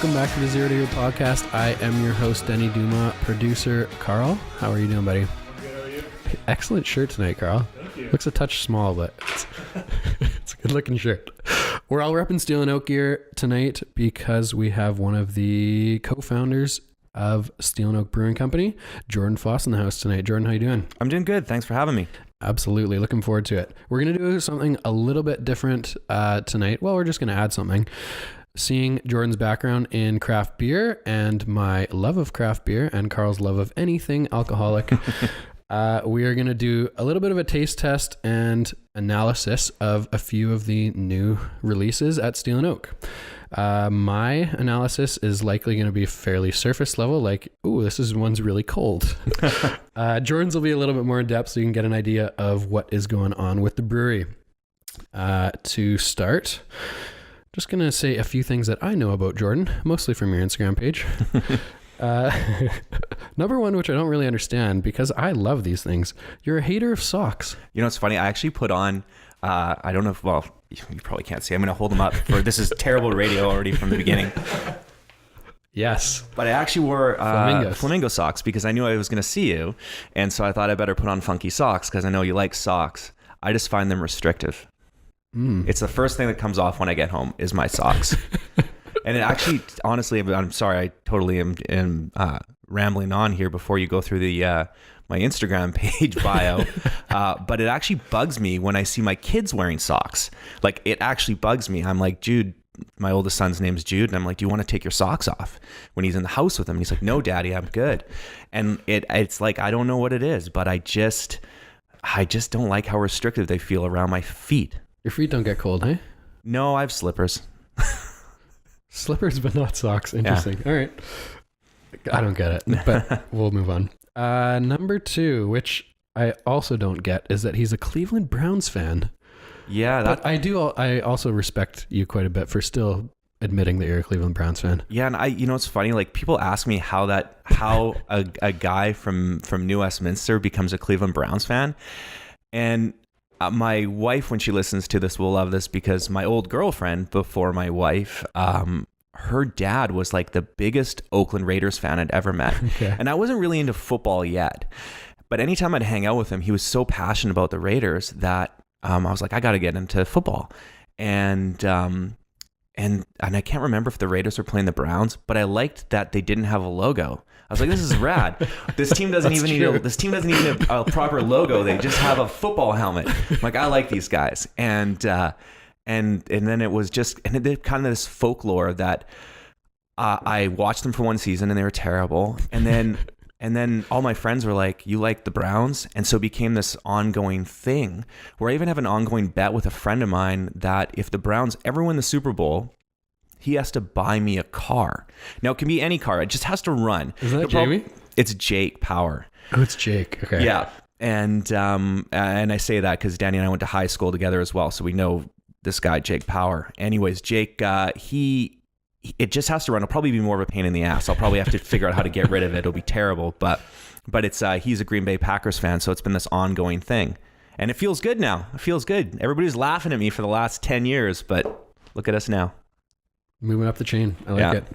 Welcome back to the Zero to Hero podcast. I am your host, Denny Dumas, producer Carl. How are you doing, buddy? Good, how are you? Excellent shirt tonight, Carl. Thank you. Looks a touch small, but it's a good looking shirt. We're all repping Steel&Oak gear tonight because we have one of the co-founders of Steel&Oak Brewing Company, Jorden Foss, in the house tonight. Jorden, how you doing? I'm doing good. Thanks for having me. Absolutely. Looking forward to it. We're going to do something a little bit different tonight. Well, we're just going to add something. Seeing Jordan's background in craft beer and my love of craft beer and Carl's love of anything alcoholic, we are going to do a little bit of a taste test and analysis of a few of the new releases at Steel&Oak. My analysis is likely going to be fairly surface level, like, ooh, one's really cold. Jordan's will be a little bit more in depth so you can get an idea of what is going on with the brewery. To start, just going to say a few things that I know about Jorden, mostly from your Instagram page. Number one, which I don't really understand because I love these things. You're a hater of socks. You know, it's funny. I actually put on, I don't know if, well, you probably can't see. I'm going to hold them up for, this is terrible radio already from the beginning. Yes. But I actually wore flamingo socks because I knew I was going to see you. And so I thought I better put on funky socks because I know you like socks. I just find them restrictive. It's the first thing that comes off when I get home is my socks. And it actually, honestly, I'm sorry, I totally am rambling on here before you go through the my Instagram page bio. But it actually bugs me when I see my kids wearing socks. Like, it actually bugs me. I'm like, Jude, my oldest son's name's Jude. And I'm like, do you want to take your socks off when he's in the house with him? And he's like, no, Daddy, I'm good. And it's like, I don't know what it is, but I just don't like how restrictive they feel around my feet. Your feet don't get cold, eh? No, I have slippers. Slippers, but not socks. Interesting. Yeah. All right. I don't get it, but we'll move on. Number two, which I also don't get, is that he's a Cleveland Browns fan. Yeah. But I also respect you quite a bit for still admitting that you're a Cleveland Browns fan. Yeah. And it's funny, like, people ask me how a guy from New Westminster becomes a Cleveland Browns fan. And my wife, when she listens to this, will love this because my old girlfriend before my wife, her dad was like the biggest Oakland Raiders fan I'd ever met. Okay. And I wasn't really into football yet, but anytime I'd hang out with him, he was so passionate about the Raiders that I was like, I got to get into football. And I can't remember if the Raiders were playing the Browns, but I liked that they didn't have a logo. I was like, this is rad. This team doesn't even need a proper logo. They just have a football helmet. I'm like, I like these guys. And then it was just, and it did kind of this folklore that I watched them for one season and they were terrible. And then all my friends were like, you like the Browns? And so it became this ongoing thing where I even have an ongoing bet with a friend of mine that if the Browns ever win the Super Bowl, he has to buy me a car. Now, it can be any car. It just has to run. Is that Jamie? It's Jake Power. Oh, it's Jake. Okay. Yeah. And I say that because Danny and I went to high school together as well. So we know this guy, Jake Power. Anyways, Jake, it just has to run. It'll probably be more of a pain in the ass. I'll probably have to figure out how to get rid of it. It'll be terrible. But it's he's a Green Bay Packers fan. So it's been this ongoing thing. And it feels good now. It feels good. Everybody's laughing at me for the last 10 years. But look at us now. Moving up the chain. I like it.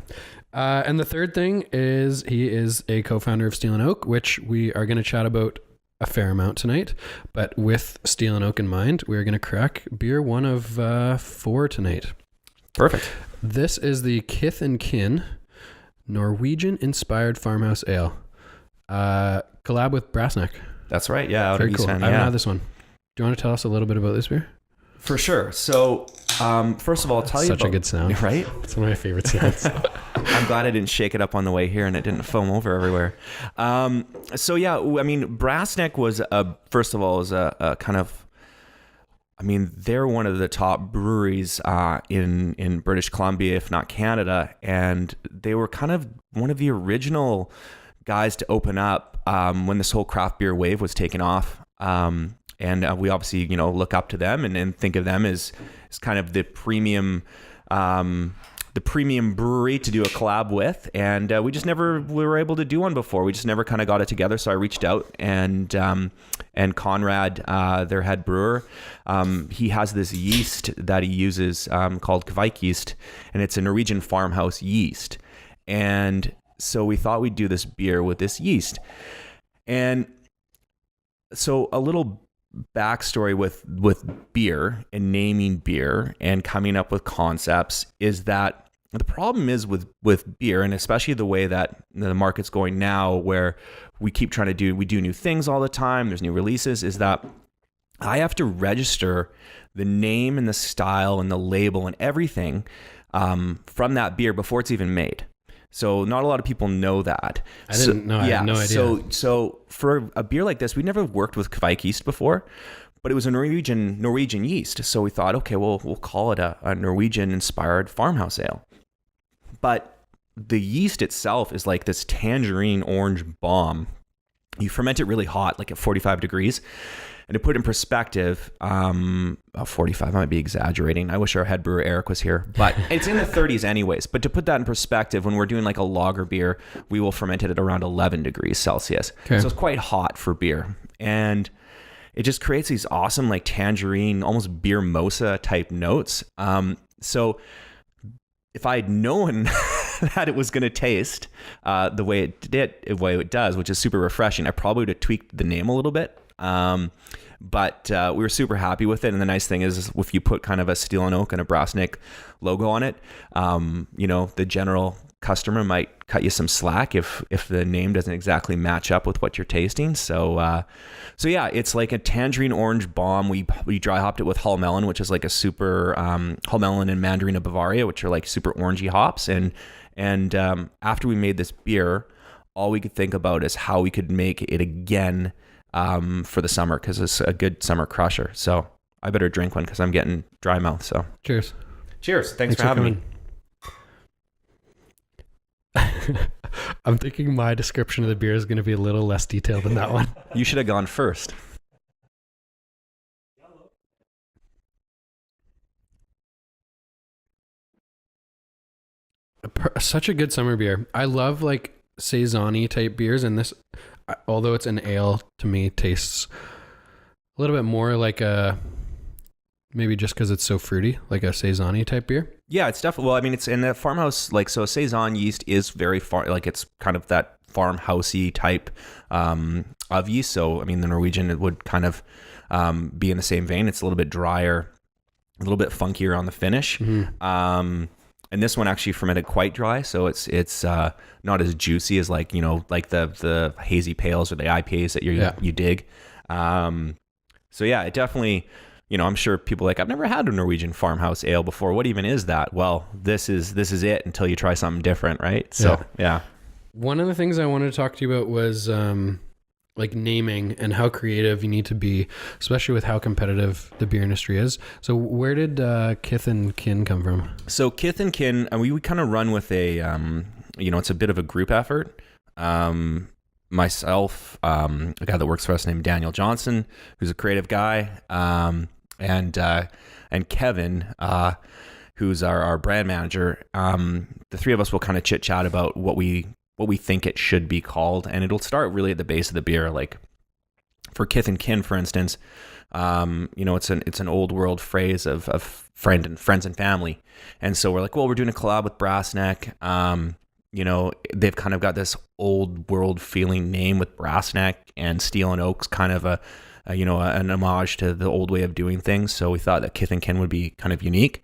And the third thing is he is a co-founder of Steel&Oak, which we are going to chat about a fair amount tonight. But with Steel&Oak in mind, we're going to crack beer one of 4 tonight. Perfect. This is the Kith and Kin Norwegian-inspired farmhouse ale. Collab with Brassneck. That's right. Yeah. Very cool. I haven't had this one. Do you want to tell us a little bit about this beer? For sure. So, first of all, I'll tell you such a good sound, right? It's one of my favorite sounds. I'm glad I didn't shake it up on the way here and it didn't foam over everywhere. So yeah, I mean, Brassneck was first of all, a kind of, I mean, they're one of the top breweries in British Columbia, if not Canada, and they were kind of one of the original guys to open up when this whole craft beer wave was taking off. And we obviously, look up to them and think of them as kind of the premium the premium brewery to do a collab with, and we were able to do one before. We just never kind of got it together. So I reached out, and Conrad, their head brewer, he has this yeast that he uses called Kveik yeast, and it's a Norwegian farmhouse yeast. And so we thought we'd do this beer with this yeast. And so a little backstory with beer and naming beer and coming up with concepts is that the problem is with beer, and especially the way that the market's going now, where we keep trying to we do new things all the time, there's new releases, is that I have to register the name and the style and the label and everything from that beer before it's even made. So not a lot of people know that. I didn't know. I had no idea. So for a beer like this, we never worked with Kveik yeast before, but it was a Norwegian yeast. So we thought, okay, well, we'll call it a Norwegian inspired farmhouse ale. But the yeast itself is like this tangerine orange bomb. You ferment it really hot, like at 45 degrees. And to put it in perspective, 45 might be exaggerating. I wish our head brewer Eric was here, but it's in the 30s anyways. But to put that in perspective, when we're doing like a lager beer, we will ferment it at around 11 degrees Celsius. Okay. So it's quite hot for beer. And it just creates these awesome like tangerine, almost beer mosa type notes. So if I'd known that it was going to taste the way it does, which is super refreshing, I probably would have tweaked the name a little bit. But we were super happy with it. And the nice thing is if you put kind of a Steel&Oak and a Brassnick logo on it, the general customer might cut you some slack if the name doesn't exactly match up with what you're tasting. So yeah, it's like a tangerine orange bomb. We dry hopped it with Hull Melon, which is like a super, Hull Melon and Mandarina Bavaria, which are like super orangey hops. And after we made this beer, all we could think about is how we could make it again for the summer, because it's a good summer crusher. So I better drink one because I'm getting dry mouth. So cheers. Thanks for having me. I'm thinking my description of the beer is going to be a little less detailed than that one. You should have gone first. Such a good summer beer. I love like saison-y type beers, and this, although it's an ale, to me tastes a little bit more like maybe just because it's so fruity, like a saison-y type beer. Yeah, it's definitely, well, I mean, it's in the farmhouse, like, so saison yeast is very like it's kind of that farmhousey type of yeast. So, I mean, the Norwegian, it would kind of be in the same vein. It's a little bit drier, a little bit funkier on the finish. Mm-hmm. And this one actually fermented quite dry, so it's not as juicy as like the hazy pales or the IPAs that you dig. So yeah, it definitely, I'm sure people are like, I've never had a Norwegian farmhouse ale before. What even is that? Well, this is it until you try something different, right? So yeah. One of the things I wanted to talk to you about was like naming and how creative you need to be, especially with how competitive the beer industry is. So where did Kith and Kin come from? So Kith and Kin, we kind of run with a, it's a bit of a group effort. Myself, a guy that works for us named Daniel Johnson, who's a creative guy, and Kevin, who's our brand manager. The three of us will kind of chit chat about what we think it should be called, and it'll start really at the base of the beer. Like for Kith and Kin, for instance, it's an old world phrase of friends and family, and so we're like, well, we're doing a collab with Brassneck. They've kind of got this old world feeling name with Brassneck, and Steel&Oak's kind of an homage to the old way of doing things. So we thought that Kith and Kin would be kind of unique.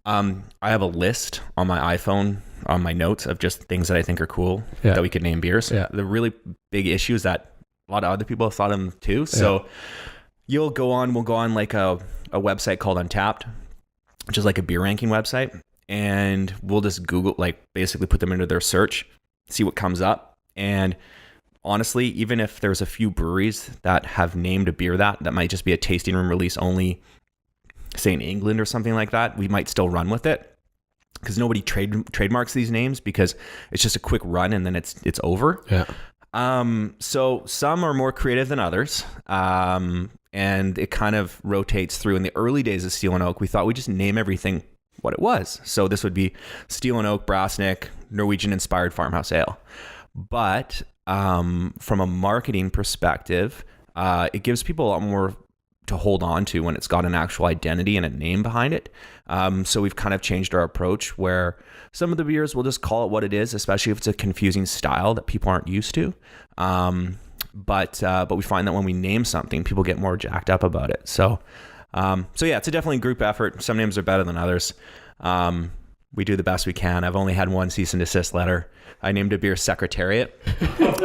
I have a list on my iPhone, on my notes, of just things that I think are cool that we could name beers. Yeah. The really big issue is that a lot of other people have thought of them too. So we'll go on like a website called Untapped, which is like a beer ranking website. And we'll just Google, like basically put them into their search, see what comes up. And honestly, even if there's a few breweries that have named a beer that might just be a tasting room release only, say in England or something like that, we might still run with it, because nobody trademarks these names, because it's just a quick run and then it's over. Yeah. So some are more creative than others. And it kind of rotates through. In the early days of Steel&Oak, we thought we'd just name everything what it was. So this would be Steel&Oak Brassnick Norwegian inspired farmhouse ale. But from a marketing perspective, it gives people a lot more to hold on to when it's got an actual identity and a name behind it. So we've kind of changed our approach where some of the beers we'll just call it what it is, especially if it's a confusing style that people aren't used to. But we find that when we name something, people get more jacked up about it. So yeah, it's a definitely group effort. Some names are better than others. We do the best we can. I've only had one cease and desist letter. I named a beer Secretariat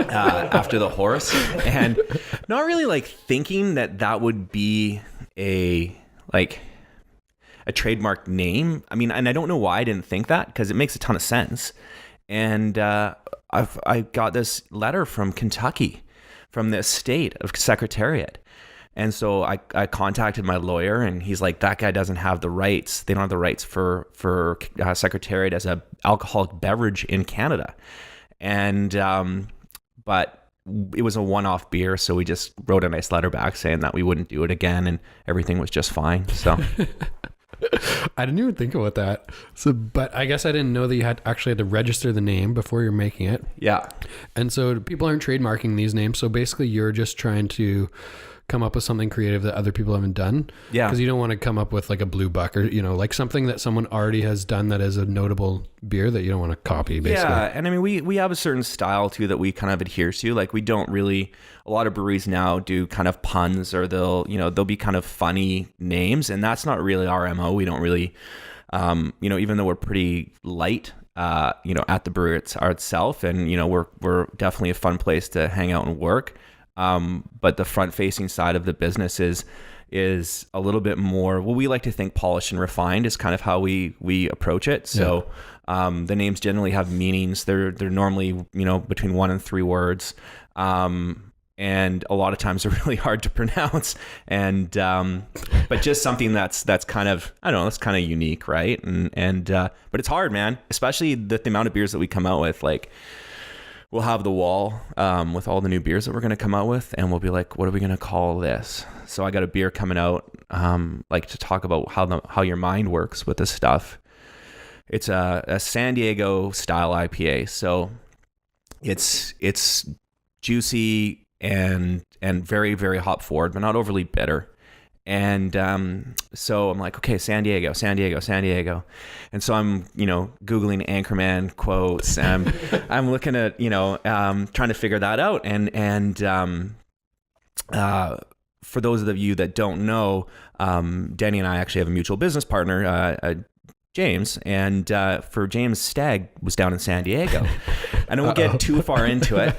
after the horse, and not really like thinking that would be a trademark name. I mean, and I don't know why I didn't think that, because it makes a ton of sense. And I got this letter from Kentucky, from the estate of Secretariat. And so I contacted my lawyer, and he's like, that guy doesn't have the rights. They don't have the rights for Secretariat as a alcoholic beverage in Canada. And but it was a one-off beer, so we just wrote a nice letter back saying that we wouldn't do it again, and everything was just fine. So I didn't even think about that. So, but I guess I didn't know that you had to register the name before you're making it. Yeah. And so people aren't trademarking these names. So basically you're just trying to come up with something creative that other people haven't done. Yeah. Because you don't want to come up with like a Blue Buck or, like something that someone already has done that is a notable beer that you don't want to copy, basically. Yeah. And I mean, we have a certain style too that we kind of adhere to. Like, we don't really, a lot of breweries now do kind of puns, or they'll be kind of funny names, and that's not really our MO. We don't really, even though we're pretty light, at the brewery itself, and, we're definitely a fun place to hang out and work. But the front-facing side of the business is a little bit more, well, we like to think polished and refined is kind of how we approach it. So the names generally have meanings. They're normally, between 1 and 3 words. And a lot of times they're really hard to pronounce. And but just something that's kind of, I don't know, that's kind of unique, right? And but it's hard, man, especially the amount of beers that we come out with. Like, we'll have the wall with all the new beers that we're going to come out with, and we'll be like, what are we going to call this? So I got a beer coming out, to talk about how your mind works with this stuff. It's a San Diego style IPA. So it's juicy and very, very hop forward, but not overly bitter. And so I'm like, okay, San Diego. And so I'm, Googling Anchorman quotes, and I'm looking at, trying to figure that out. And for those of you that don't know, Denny and I actually have a mutual business partner, James, and for James, Stag was down in San Diego. I don't get too far into it,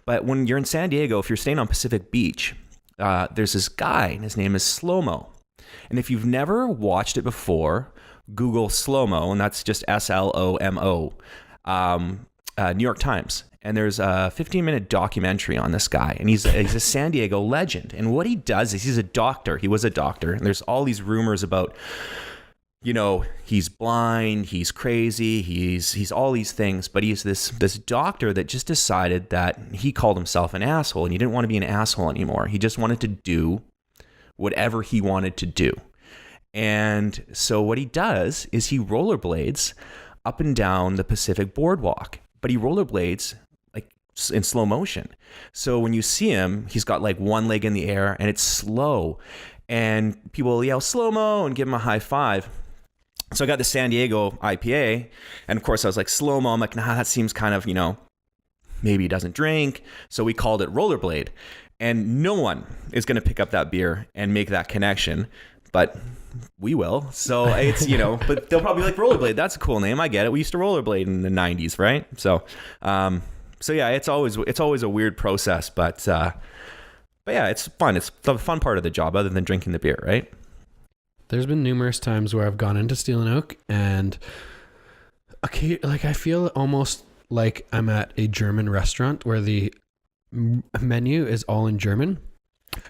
but when you're in San Diego, if you're staying on Pacific Beach, there's this guy, and his name is Slow-Mo. And if you've never watched it before, Google Slow-Mo, and that's just SLOMO, New York Times. And there's a 15-minute documentary on this guy, and he's a San Diego legend. And what he does is he's a doctor. He was a doctor, and there's all these rumors about, he's blind, he's crazy, he's all these things, but he's this doctor that just decided that he called himself an asshole, and he didn't want to be an asshole anymore. He just wanted to do whatever he wanted to do. And so what he does is he rollerblades up and down the Pacific Boardwalk, but he rollerblades like in slow motion. So when you see him, he's got like one leg in the air, and it's slow, and people yell slow-mo and give him a high five. So I got the San Diego IPA, and of course I was like, slow-mo. I'm like, nah, that seems kind of, maybe he doesn't drink. So we called it Rollerblade, and no one is going to pick up that beer and make that connection, but we will. So it's, but they'll probably be like, Rollerblade, that's a cool name. I get it. We used to rollerblade in the 90s, right? So yeah, it's always a weird process, but yeah, it's fun. It's the fun part of the job other than drinking the beer, right? There's been numerous times where I've gone into Steel&Oak, and I feel almost like I'm at a German restaurant where the menu is all in German,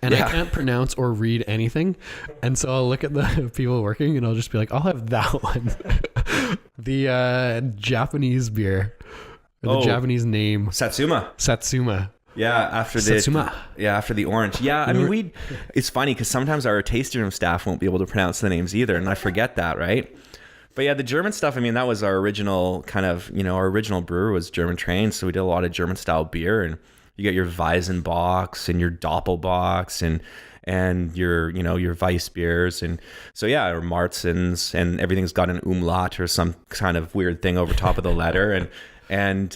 and I can't pronounce or read anything. And so I'll look at the people working, and I'll just be like, I'll have that one. The Japanese beer, or the Japanese name. Satsuma. Yeah, after Satsuma. after the orange. Yeah, I mean, it's funny because sometimes our tasting room staff won't be able to pronounce the names either, and I forget that, right? But yeah, the German stuff, I mean, that was our original kind of, our original brewer was German trained, so we did a lot of German style beer, and you get your Weizenbox and your Doppelbox and your Weiss beers, and so yeah, or Marzens, and everything's got an umlaut or some kind of weird thing over top of the letter, and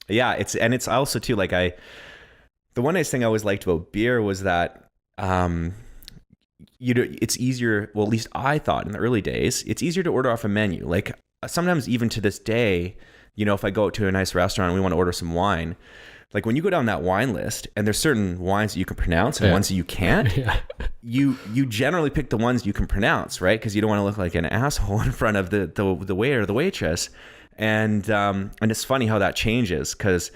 yeah, it's also too like the one nice thing I always liked about beer was that it's easier. Well, at least I thought in the early days, it's easier to order off a menu. Like sometimes even to this day, if I go to a nice restaurant and we want to order some wine, like when you go down that wine list and there's certain wines that you can pronounce and ones that you can't, you generally pick the ones you can pronounce, right? Because you don't want to look like an asshole in front of the waiter or the waitress. And it's funny how that changes because,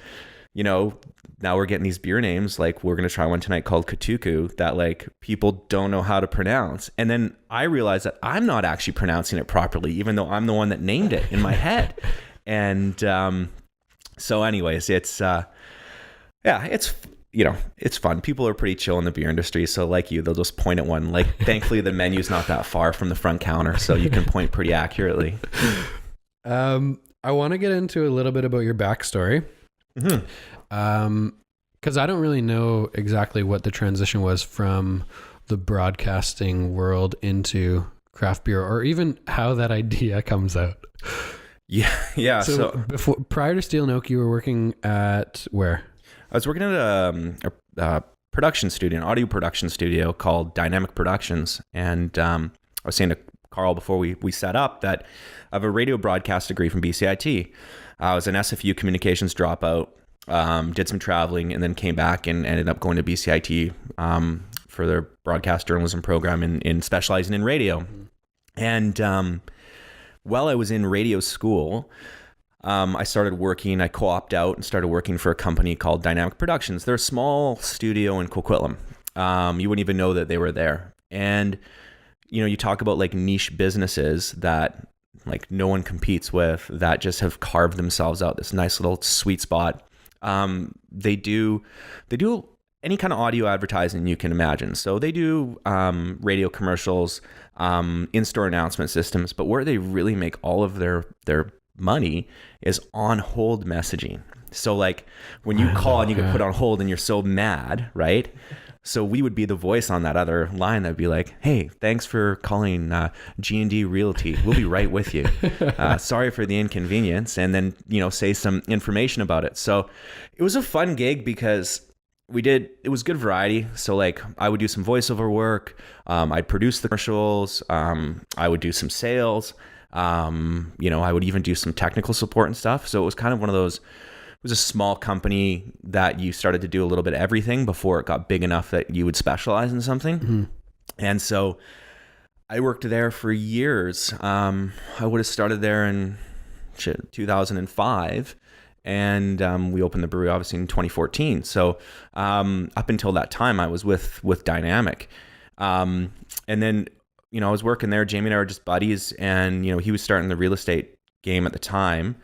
now we're getting these beer names, like we're going to try one tonight called Katuku that like people don't know how to pronounce. And then I realized that I'm not actually pronouncing it properly, even though I'm the one that named it in my head. And so anyways, it's it's fun. People are pretty chill in the beer industry. So like they'll just point at one. Like thankfully the menu's not that far from the front counter, so you can point pretty accurately. I want to get into a little bit about your backstory. Because I don't really know exactly what the transition was from the broadcasting world into craft beer, or even how that idea comes out. Yeah. So prior to Steel&Oak, you were working at where? I was working at a production studio, an audio production studio called Dynamic Productions. And I was saying to Carl before we set up that I have a radio broadcast degree from BCIT. I was an SFU communications dropout, did some traveling, and then came back and ended up going to BCIT for their broadcast journalism program in specializing in radio. And while I was in radio school, I co-opted out and started working for a company called Dynamic Productions. They're a small studio in Coquitlam. You wouldn't even know that they were there. And, you talk about like niche businesses that like no one competes with, that just have carved themselves out this nice little sweet spot. They do any kind of audio advertising you can imagine. So they do radio commercials, in-store announcement systems, but where they really make all of their money is on hold messaging. So like when you call and you get put on hold and you're so mad, right? So we would be the voice on that other line that'd be like, hey, thanks for calling G&D Realty. We'll be right with you. Sorry for the inconvenience. And then, say some information about it. So it was a fun gig because it was good variety. So like I would do some voiceover work. I'd produce the commercials. I would do some sales. I would even do some technical support and stuff. So it was kind of one of those. It was a small company that you started to do a little bit of everything before it got big enough that you would specialize in something. Mm-hmm. And so I worked there for years. I would have started there in 2005, and we opened the brewery obviously in 2014. So up until that time, I was with Dynamic. And then, I was working there. Jamie and I were just buddies, and, he was starting the real estate game at the time.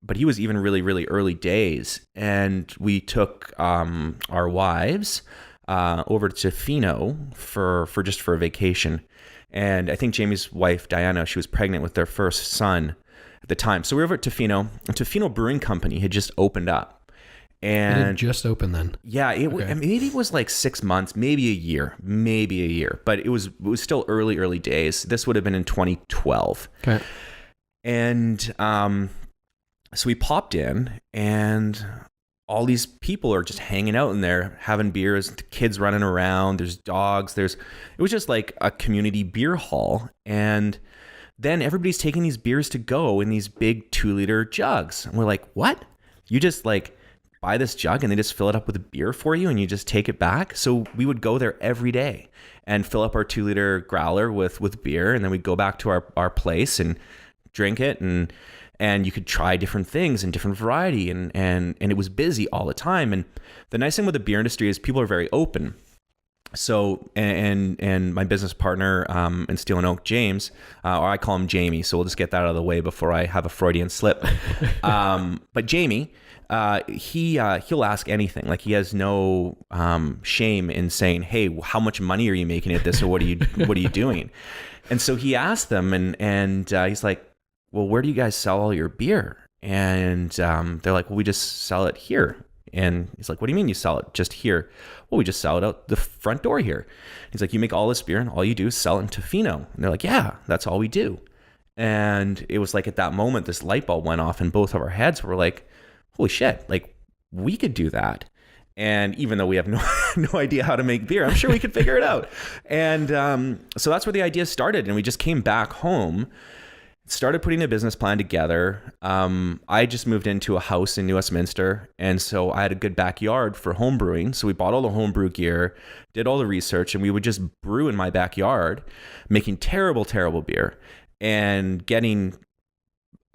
But he was even really, really early days. And we took our wives over to Fino for a vacation. And I think Jamie's wife, Diana, she was pregnant with their first son at the time. So we were over at Tofino. And Tofino Brewing Company had just opened up. And it had just opened then? Yeah, maybe it was like 6 months, maybe a year. But it was still early days. This would have been in 2012. Okay. And so we popped in, and all these people are just hanging out in there, having beers, the kids running around, there's dogs, it was just like a community beer hall. And then everybody's taking these beers to go in these big 2-liter jugs. And we're like, what? You just like buy this jug and they just fill it up with a beer for you and you just take it back? So we would go there every day and fill up our 2-liter growler with beer. And then we'd go back to our place and drink it, and you could try different things and different variety, and it was busy all the time. And the nice thing with the beer industry is people are very open. So, and my business partner in Steel&Oak, James, or I call him Jamie, so we'll just get that out of the way before I have a Freudian slip. But Jamie, he'll ask anything. Like, he has no shame in saying, "Hey, how much money are you making at this, or what are you doing?" And so he asked them, and he's like, "Well, where do you guys sell all your beer?" And they're like, "Well, we just sell it here." And he's like, "What do you mean you sell it just here?" "Well, we just sell it out the front door here." He's like, "You make all this beer and all you do is sell it in Tofino?" And they're like, "Yeah, that's all we do." And it was like at that moment, this light bulb went off in both of our heads. We're like, holy shit, like we could do that. And even though we have no idea how to make beer, I'm sure we could figure it out. And so that's where the idea started. And we just came back home, started putting a business plan together. I just moved into a house in Westminster, and so I had a good backyard for home brewing. So we bought all the homebrew gear, did all the research, and we would just brew in my backyard, making terrible beer and getting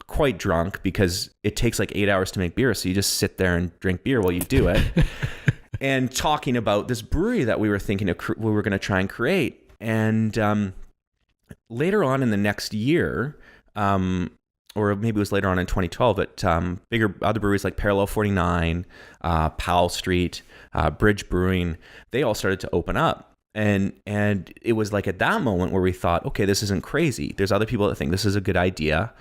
quite drunk because it takes like 8 hours to make beer. So you just sit there and drink beer while you do it. And talking about this brewery that we were thinking of, we were going to try and create. And later on in the next year, or maybe it was later on in 2012, but bigger other breweries like Parallel 49, Powell Street, Bridge Brewing, they all started to open up. And it was like at that moment where we thought, okay, this isn't crazy. There's other people that think this is a good idea.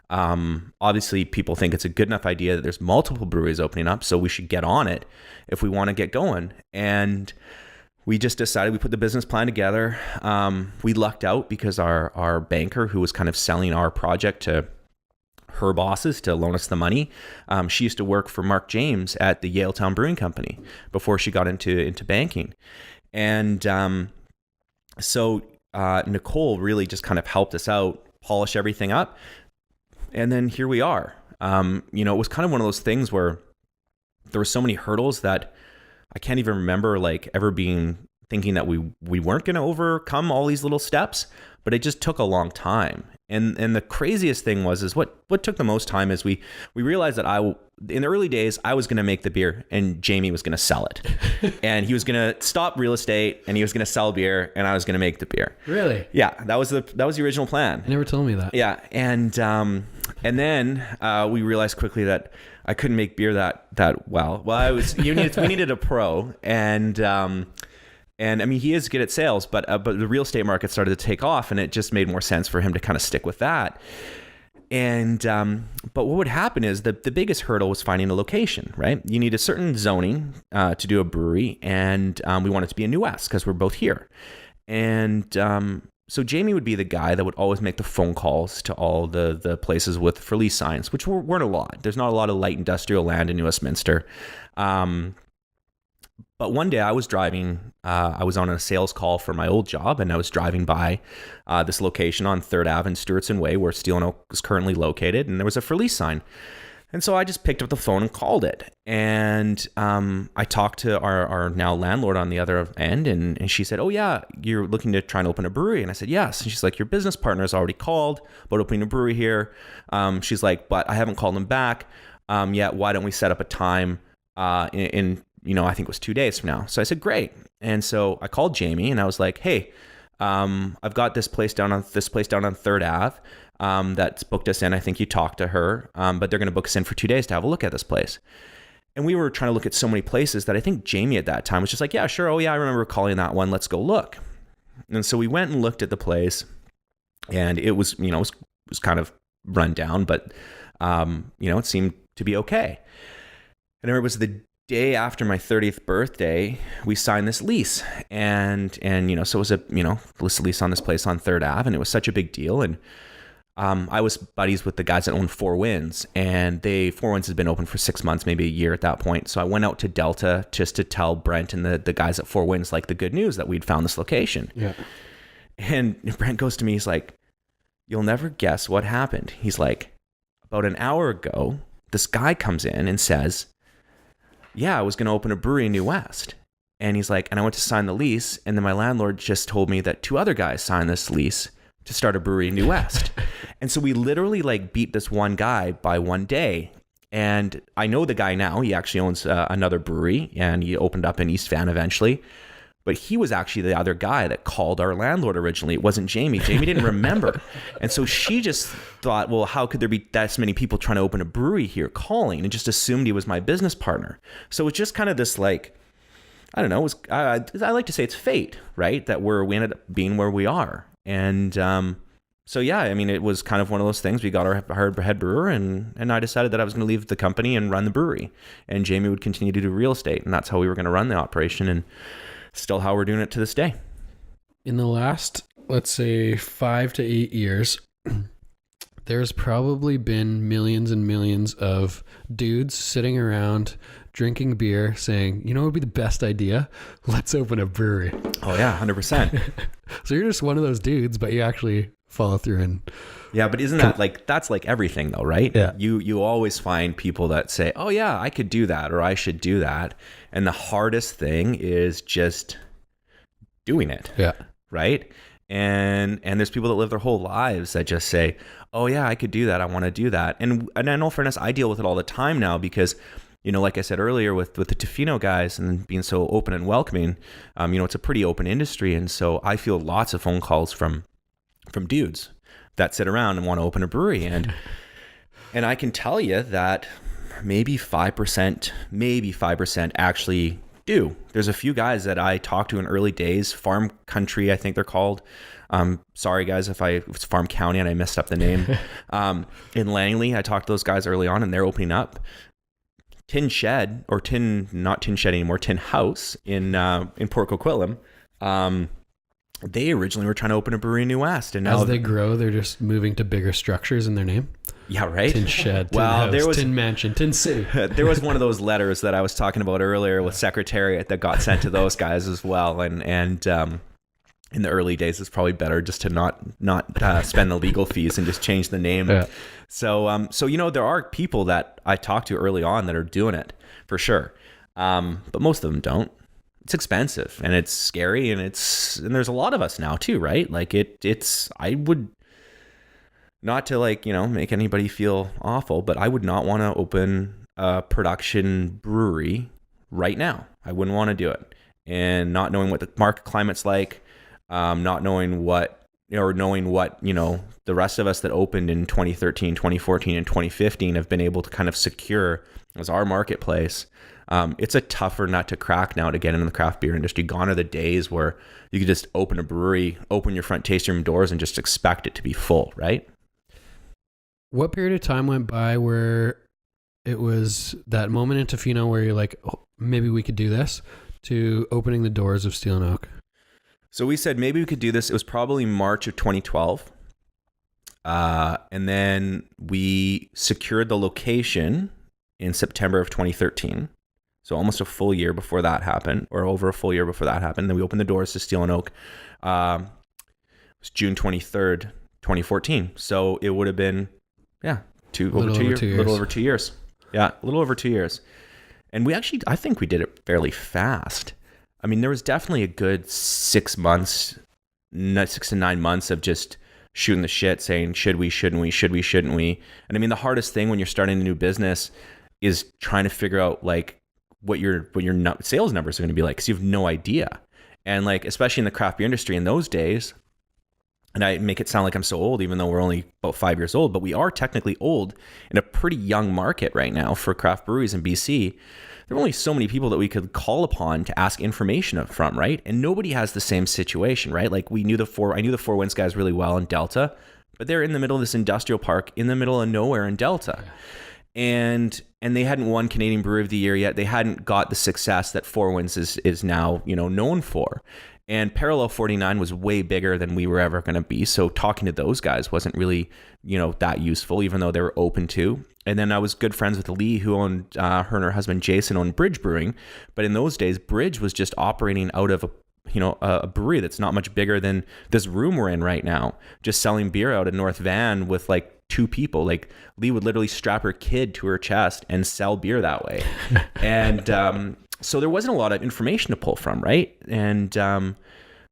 Obviously, people think it's a good enough idea that there's multiple breweries opening up, so we should get on it if we want to get going. And we just decided, we put the business plan together. We lucked out because our banker, who was kind of selling our project to her bosses to loan us the money, she used to work for Mark James at the Yaletown Brewing Company before she got into banking. And so Nicole really just kind of helped us out, polish everything up. And then here we are. It was kind of one of those things where there were so many hurdles that I can't even remember like ever thinking that we weren't going to overcome all these little steps, but it just took a long time. And the craziest thing is what took the most time is we realized that in the early days, I was going to make the beer and Jamie was going to sell it. And he was going to stop real estate and he was going to sell beer and I was going to make the beer. Really? Yeah, that was the original plan. You never told me that. Yeah. And then we realized quickly that I couldn't make beer that well. Well, we needed a pro, and I mean, he is good at sales, but the real estate market started to take off, and it just made more sense for him to kind of stick with that. And but what would happen is the biggest hurdle was finding a location, right? You need a certain zoning to do a brewery, and we want it to be in New West because we're both here. And so Jamie would be the guy that would always make the phone calls to all the places with for lease signs, which weren't a lot. There's not a lot of light industrial land in Westminster. But one day I was driving, I was on a sales call for my old job, and I was driving by this location on 3rd Ave and Stewartson Way where Steel&Oak is currently located, and there was a for lease sign. And so I just picked up the phone and called it. And I talked to our now landlord on the other end, and she said, "Oh yeah, you're looking to try and open a brewery?" And I said, "Yes." And she's like, "Your business partner has already called about opening a brewery here." She's like, "But I haven't called him back yet. Why don't we set up a time in I think it was 2 days from now." So I said, "Great." And so I called Jamie and I was like, "Hey, I've got this place down on 3rd Ave. That's booked us in. I think you talked to her, but they're going to book us in for 2 days to have a look at this place." And we were trying to look at so many places that I think Jamie at that time was just like, "Yeah, sure. Oh yeah, I remember calling that one. Let's go look." And so we went and looked at the place, and it was, it was kind of run down, but it seemed to be okay. And it was the day after my 30th birthday, we signed this lease, and so it was a lease on this place on 3rd Ave, and it was such a big deal. And I was buddies with the guys that own Four Winds, and Four Winds has been open for 6 months, maybe a year at that point. So I went out to Delta just to tell Brent and the guys at Four Winds like the good news that we'd found this location. Yeah. And Brent goes to me, he's like, "You'll never guess what happened." He's like, "About an hour ago, this guy comes in and says, 'Yeah, I was going to open a brewery in New West.'" And he's like, "And I went to sign the lease, and then my landlord just told me that 2 other guys signed this lease to start a brewery in New West." And so we literally like beat this one guy by 1 day. And I know the guy now. He actually owns another brewery, and he opened up in East Van eventually. But he was actually the other guy that called our landlord originally. It wasn't Jamie. Jamie didn't remember. And so she just thought, well, how could there be that many people trying to open a brewery here calling, and just assumed he was my business partner. So it's just kind of this like, I don't know, I like to say it's fate, right? That we ended up being where we are. And so, yeah, I mean, it was kind of one of those things. We got our head brewer, and I decided that I was going to leave the company and run the brewery. And Jamie would continue to do real estate. And that's how we were going to run the operation. And still how we're doing it to this day. In the last, let's say, 5 to 8 years, there's probably been millions and millions of dudes sitting around drinking beer saying, you know what would be the best idea? Let's open a brewery. Oh yeah, 100%. So you're just one of those dudes, but you actually follow through and... Yeah, but isn't that like, that's like everything though, right? Yeah. You always find people that say, oh yeah, I could do that, or I should do that. And the hardest thing is just doing it. Yeah. Right. And there's people that live their whole lives that just say, oh yeah, I could do that. I want to do that. And in all fairness, I deal with it all the time now because, you know, like I said earlier with the Tofino guys and being so open and welcoming, you know, it's a pretty open industry. And so I feel lots of phone calls from dudes that sit around and want to open a brewery. And I can tell you that maybe 5% actually do. There's a few guys that I talked to in early days, Farm Country, I think they're called. Sorry guys if it's Farm County and I messed up the name. In Langley, I talked to those guys early on and they're opening up. Tin House in Port Coquitlam. They originally were trying to open a brewery in New West, and now as they grow, they're just moving to bigger structures in their name. Yeah, right. Tin Shed, Tin House, Tin Mansion, Tin City. There was one of those letters that I was talking about earlier with Secretariat that got sent to those guys as well, and in the early days, it's probably better just to not spend the legal fees and just change the name. Yeah. So you know, there are people that I talked to early on that are doing it for sure, but most of them don't. It's expensive and it's scary and there's a lot of us now too, right? Like I would not to like, you know, make anybody feel awful, but I would not want to open a production brewery right now. I wouldn't want to do it. And not knowing what the market climate's like, not knowing what, or knowing what, you know, the rest of us that opened in 2013, 2014, and 2015 have been able to kind of secure as our marketplace. It's a tougher nut to crack now to get into the craft beer industry. Gone are the days where you could just open a brewery, open your front tasting room doors, and just expect it to be full, right? What period of time went by where it was that moment in Tofino where you're like, oh, maybe we could do this, to opening the doors of Steel&Oak? So we said maybe we could do this. It was probably March of 2012. And then we secured the location in September of 2013. So almost a full year before that happened, or over a full year before that happened. Then we opened the doors to Steel&Oak. It was June 23rd, 2014. So it would have been, yeah, over 2 years. A little over 2 years. Yeah, a little over 2 years. And we actually, I think we did it fairly fast. I mean, there was definitely a good 6 to 9 months of just shooting the shit, saying, should we, shouldn't we, should we, shouldn't we? And I mean, the hardest thing when you're starting a new business is trying to figure out like what your sales numbers are going to be like, because you have no idea. And like, especially in the craft beer industry in those days, and I make it sound like I'm so old, even though we're only about 5 years old, but we are technically old in a pretty young market right now for craft breweries in BC. There were only so many people that we could call upon to ask information from, right? And nobody has the same situation, right? Like I knew the Four Winds guys really well in Delta, but they're in the middle of this industrial park in the middle of nowhere in Delta. And they hadn't won Canadian Brewery of the Year yet. They hadn't got the success that Four Winds is now, you know, known for. And Parallel 49 was way bigger than we were ever going to be. So talking to those guys wasn't really, you know, that useful, even though they were open to. And then I was good friends with Lee, who owned, her and her husband Jason owned Bridge Brewing. But in those days, Bridge was just operating out of a brewery that's not much bigger than this room we're in right now, just selling beer out in North Van with like 2 people. Like Lee would literally strap her kid to her chest and sell beer that way. And so there wasn't a lot of information to pull from, right? And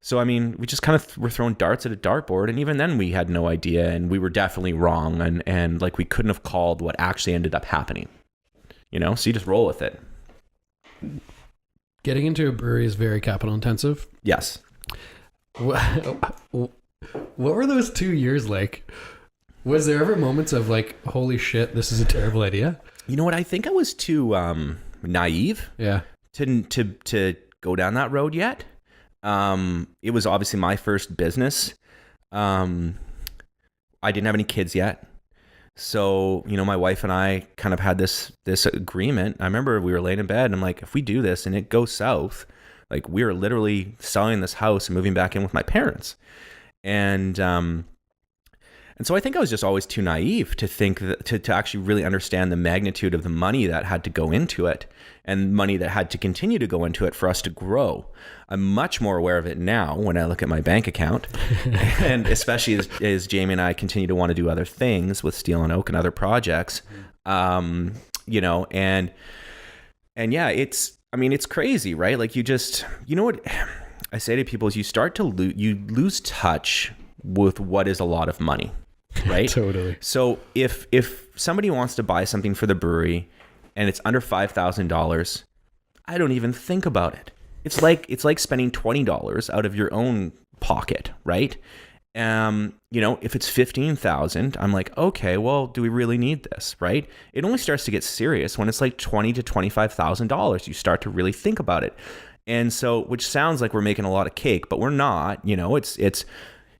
so I mean, we just kind of were throwing darts at a dartboard, and even then we had no idea, and we were definitely wrong, and like we couldn't have called what actually ended up happening, you know? So you just roll with it. Getting into a brewery is very capital intensive. Yes. What were those 2 years like? Was there ever moments of like, holy shit, this is a terrible idea? You know what? I think I was too naive. Yeah. To go down that road yet. It was obviously my first business. I didn't have any kids yet. So, you know, my wife and I kind of had this agreement. I remember we were laying in bed and I'm like, if we do this and it goes south, like we are literally selling this house and moving back in with my parents. And so I think I was just always too naive to think that, to actually really understand the magnitude of the money that had to go into it and money that had to continue to go into it for us to grow. I'm much more aware of it now when I look at my bank account, and especially as Jamie and I continue to want to do other things with Steel&Oak and other projects, you know, and yeah, it's crazy, right? Like you know what I say to people is you start to lose touch with what is a lot of money. Right? Totally. So if somebody wants to buy something for the brewery and it's under $5,000, I don't even think about it. It's like spending $20 out of your own pocket, right? You know, if it's $15,000, I'm like, okay, well, do we really need this, right? It only starts to get serious when it's like $20,000 to $25,000. You start to really think about it. And so, which sounds like we're making a lot of cake, but we're not. You know, it's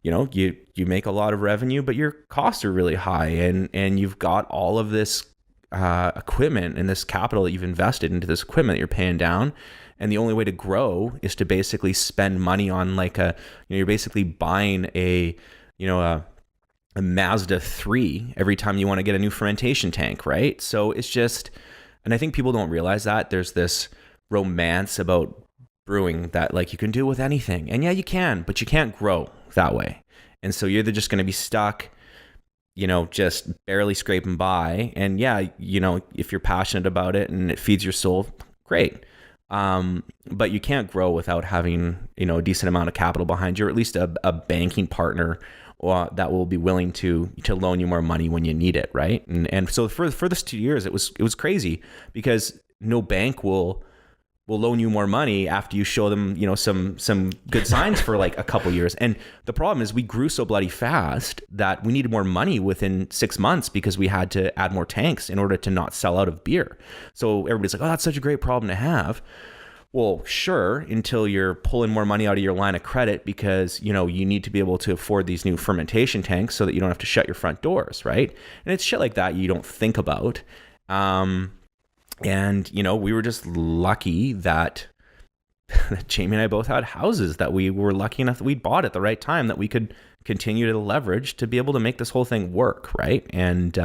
you know, you make a lot of revenue, but your costs are really high, and you've got all of this equipment and this capital that you've invested into this equipment that you're paying down. And the only way to grow is to basically spend money on like you're basically buying a Mazda 3 every time you want to get a new fermentation tank, right? So it's just, and I think people don't realize that there's this romance about brewing that like you can do with anything. And yeah, you can, but you can't grow that way. And so you're either just going to be stuck, you know, just barely scraping by. And yeah, you know, if you're passionate about it and it feeds your soul, great. But you can't grow without having, you know, a decent amount of capital behind you, or at least a banking partner that will be willing to loan you more money when you need it, right? And so for this 2 years, it was crazy because no bank will loan you more money after you show them, you know, some good signs for like a couple years. And the problem is we grew so bloody fast that we needed more money within 6 months because we had to add more tanks in order to not sell out of beer. So everybody's like, oh, that's such a great problem to have. Well, sure, until you're pulling more money out of your line of credit because, you know, you need to be able to afford these new fermentation tanks so that you don't have to shut your front doors, right? And it's shit like that you don't think about. And, you know, we were just lucky that Jamie and I both had houses that we were lucky enough that we bought at the right time that we could continue to leverage to be able to make this whole thing work, right? And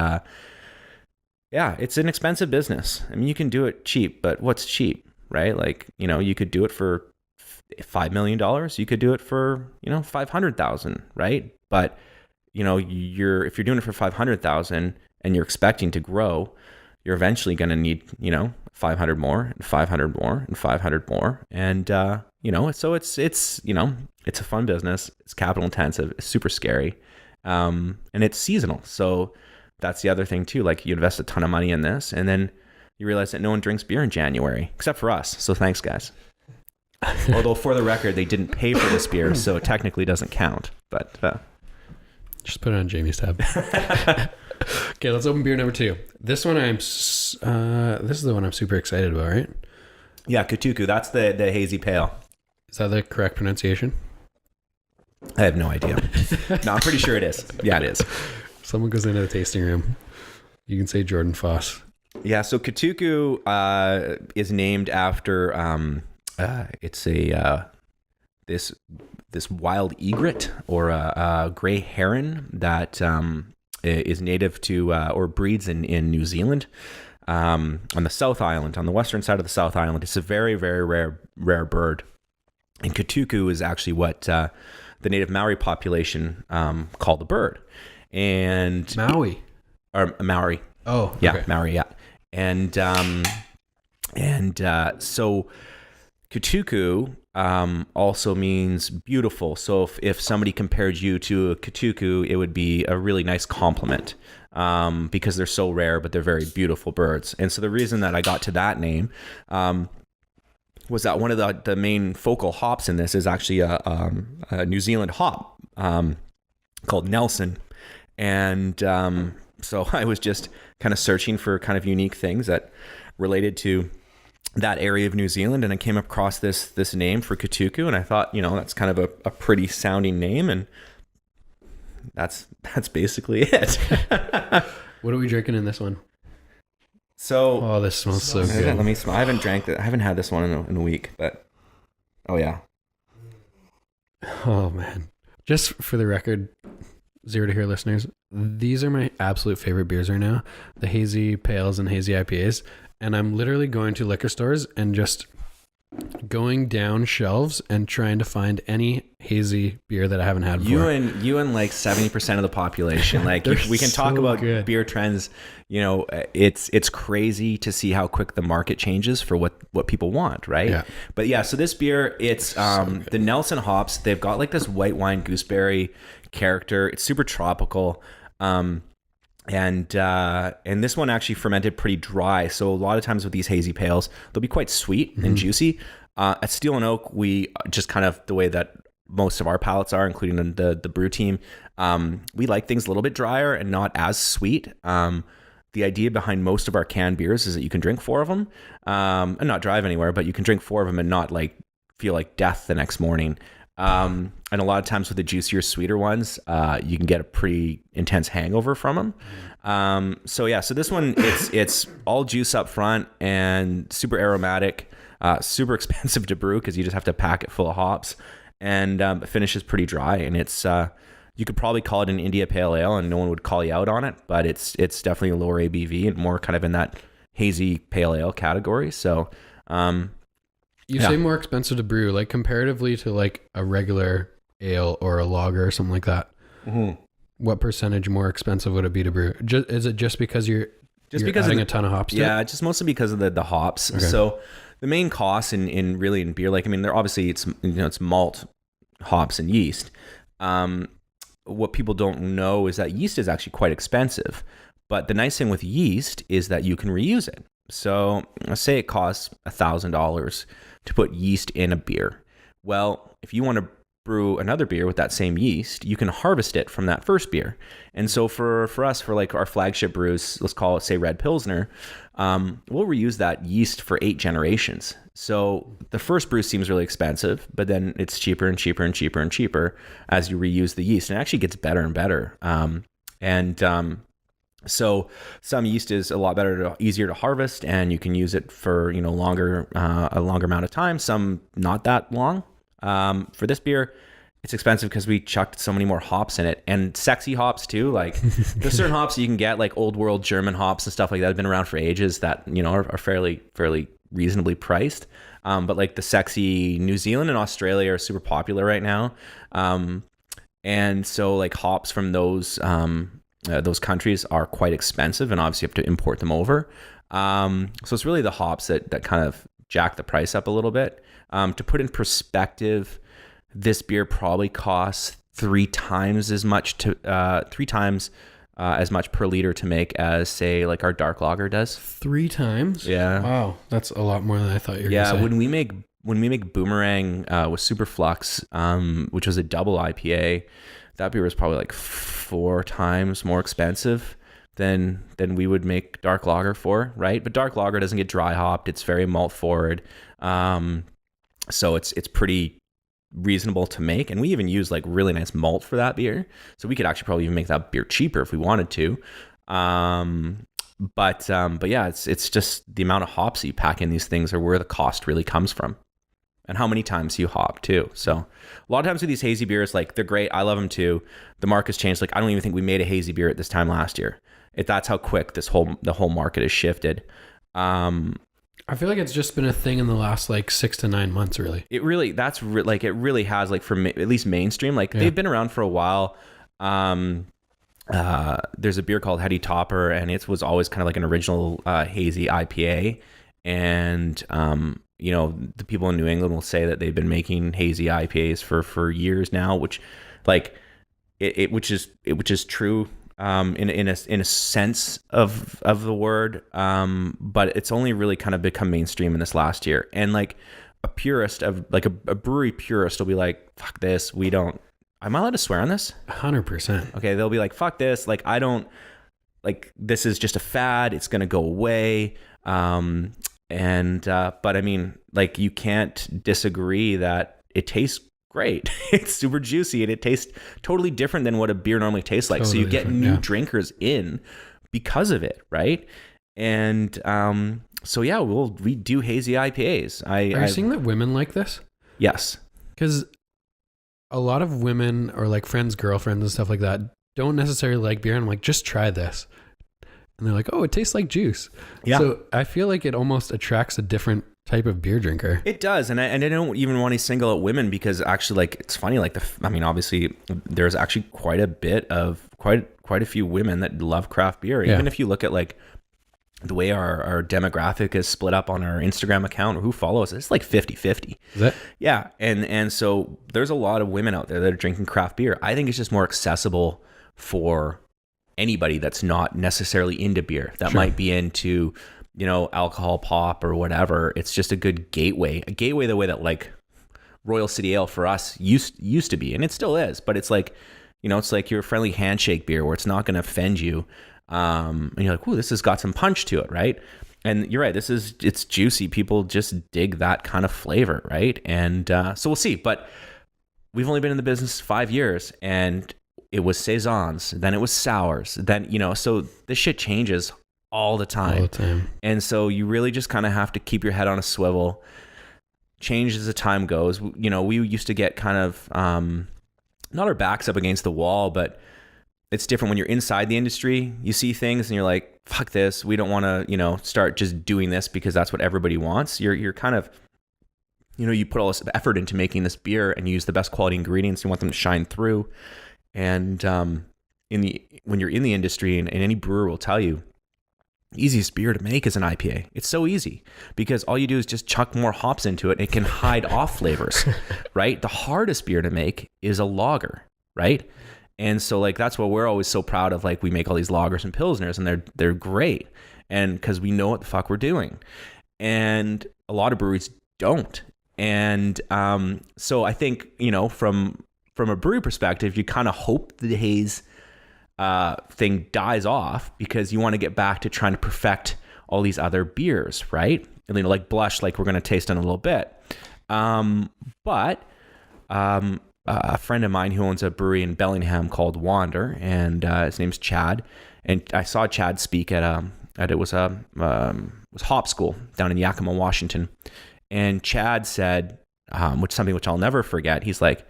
yeah, it's an expensive business. I mean, you can do it cheap, but what's cheap, right? Like, you know, you could do it for $5 million. You could do it for, you know, 500,000, right? But, you know, if you're doing it for 500,000 and you're expecting to grow, you're eventually going to need, you know, 500 more and 500 more and 500 more. And, you know, so it's, you know, it's a fun business. It's capital intensive. It's super scary. And it's seasonal. So that's the other thing too. Like you invest a ton of money in this and then you realize that no one drinks beer in January except for us. So thanks guys. Although for the record, they didn't pay for this beer. So it technically doesn't count, but, just put it on Jamie's tab. Okay, let's open beer number 2. This one this is the one I'm super excited about, right? Yeah, Kutuku. That's the hazy pale. Is that the correct pronunciation? I have no idea. No, I'm pretty sure it is. Yeah, it is. Someone goes into the tasting room. You can say Jorden Foss. Yeah, so Kutuku is named after it's this wild egret or a gray heron that is native to or breeds in New Zealand on the South Island, on the western side of the South Island. It's a very, very rare bird. And Kutuku is actually what the native Maori population call the bird. And Maui. Or Maori. Oh, yeah, okay. Maori, yeah. And so Kutuku also means beautiful. So if somebody compared you to a Kutuku, it would be a really nice compliment because they're so rare, but they're very beautiful birds. And so the reason that I got to that name was that one of the main focal hops in this is actually a New Zealand hop called Nelson. And so I was just kind of searching for kind of unique things that related to that area of New Zealand. And I came across this name for Katuku. And I thought, that's kind of a pretty sounding name. And that's basically it. What are we drinking in this one? So, oh, this smells so good. Let me smell. I haven't drank it. I haven't had this one in a week, but oh yeah. Oh man. Just for the record, Zero to Hero listeners, these are my absolute favorite beers right now. The hazy pales and hazy IPAs. And I'm literally going to liquor stores and just going down shelves and trying to find any hazy beer that I haven't had before. You and like 70% of the population. Like we can talk about good beer trends. It's crazy to see how quick the market changes for what people want, right? Yeah. But yeah, so this beer, it's the Nelson hops. They've got like this white wine gooseberry character. It's super tropical. And this one actually fermented pretty dry. So a lot of times with these hazy pales, they'll be quite sweet and juicy. At Steel&Oak, we just kind of the way that most of our palates are, including the brew team, we like things a little bit drier and not as sweet. The idea behind most of our canned beers is that you can drink 4 of them and not drive anywhere, but you can drink 4 of them and not like feel like death the next morning. And a lot of times with the juicier, sweeter ones, you can get a pretty intense hangover from them. So this one, it's all juice up front and super aromatic, super expensive to brew because you just have to pack it full of hops, and it finishes pretty dry. And it's you could probably call it an India Pale Ale, and no one would call you out on it, but it's definitely a lower ABV and more kind of in that hazy pale ale category. So. You say more expensive to brew, like comparatively to like a regular ale or a lager or something like that. Mm-hmm. What percentage more expensive would it be to brew? Is it just because you're adding a ton of hops to it? Yeah, just mostly because of the hops. Okay. So the main cost in beer, like, I mean, they're obviously it's malt, hops, and yeast. What people don't know is that yeast is actually quite expensive. But the nice thing with yeast is that you can reuse it. So let's say it costs $1,000 to put yeast in a beer. Well, if you want to brew another beer with that same yeast, you can harvest it from that first beer. And so for us, for like our flagship brews, let's call it, say, Red Pilsner, we'll reuse that yeast for 8 generations. So the first brew seems really expensive, but then it's cheaper and cheaper and cheaper and cheaper as you reuse the yeast. And it actually gets better and better. So some yeast is a lot easier to harvest, and you can use it for a longer amount of time. Some not that long. For this beer, it's expensive because we chucked so many more hops in it, and sexy hops too. Like there's certain hops you can get, like old world German hops and stuff like that, have been around for ages, that are fairly reasonably priced. But like the sexy New Zealand and Australia are super popular right now, and so like hops from those countries are quite expensive, and obviously you have to import them over. So it's really the hops that kind of jack the price up a little bit. To put in perspective, this beer probably costs 3 times as much as much per liter to make as, say, like our dark lager does. 3 times? Yeah. Wow, that's a lot more than I thought you were going to say. Yeah, when we make Boomerang with Superflux, which was a double IPA, that beer was probably like 4 times more expensive than we would make dark lager for, right? But dark lager doesn't get dry hopped; it's very malt forward, so it's pretty reasonable to make. And we even use like really nice malt for that beer, so we could actually probably even make that beer cheaper if we wanted to. But yeah, it's just the amount of hops that you pack in these things are where the cost really comes from. And how many times you hop too. So a lot of times with these hazy beers, like they're great. I love them too. The market's changed. Like I don't even think we made a hazy beer at this time last year. That's how quick the whole market has shifted. I feel like it's just been a thing in the last like 6 to 9 months, really. It really has, like, for at least mainstream. Like they've been around for a while. There's a beer called Heady Topper, and it was always kind of like an original hazy IPA. And the people in New England will say that they've been making hazy IPAs for years now, which is true in a sense of the word, but it's only really kind of become mainstream in this last year. And like a purist of like a brewery purist will be like, fuck this. Am I allowed to swear on this? 100%. Okay. They'll be like, fuck this. Like, I don't like, this is just a fad. It's going to go away. But I mean, like, you can't disagree that it tastes great. It's super juicy and it tastes totally different than what a beer normally tastes like. Totally so you get new drinkers in because of it. Right. And, so yeah, we do hazy IPAs. Are you seeing that women like this? Yes. Because a lot of women or like friends, girlfriends and stuff like that don't necessarily like beer. And I'm like, just try this. And they're like, oh, it tastes like juice. Yeah. So I feel like it almost attracts a different type of beer drinker. It does. And I don't even want to single out women because actually, like, it's funny. Like, obviously there's actually quite a few women that love craft beer. Even if you look at like the way our demographic is split up on our Instagram account or who follows, it's like 50-50. Is it? Yeah. And so there's a lot of women out there that are drinking craft beer. I think it's just more accessible for anybody that's not necessarily into beer, that might be into, alcohol pop or whatever. It's just a good gateway the way that like Royal City Ale for us used to be. And it still is, but it's like, it's like your friendly handshake beer where it's not going to offend you. And you're like, ooh, this has got some punch to it, right? And you're right, it's juicy. People just dig that kind of flavor, right? And so we'll see. But we've only been in the business 5 years, and it was saisons, then it was sours, then so this shit changes all the time. And so you really just kind of have to keep your head on a swivel. Change as the time goes. We used to get kind of not our backs up against the wall, but it's different when you're inside the industry. You see things and you're like, fuck this. We don't want to, start just doing this because that's what everybody wants. You're kind of, you put all this effort into making this beer and you use the best quality ingredients. You want them to shine through. And when you're in the industry, and any brewer will tell you, the easiest beer to make is an IPA. It's so easy because all you do is just chuck more hops into it. And it can hide off flavors, right? The hardest beer to make is a lager, right? And so like, that's what we're always so proud of. Like, we make all these lagers and pilsners and they're great. And cause we know what the fuck we're doing. And a lot of breweries don't. And, so I think, from a brewery perspective, you kind of hope the haze, thing dies off because you want to get back to trying to perfect all these other beers. Right. And, like Blush, like we're going to taste in a little bit. But, a friend of mine who owns a brewery in Bellingham called Wander, and his name's Chad. And I saw Chad speak at it was Hop School down in Yakima, Washington. And Chad said, something which I'll never forget. He's like,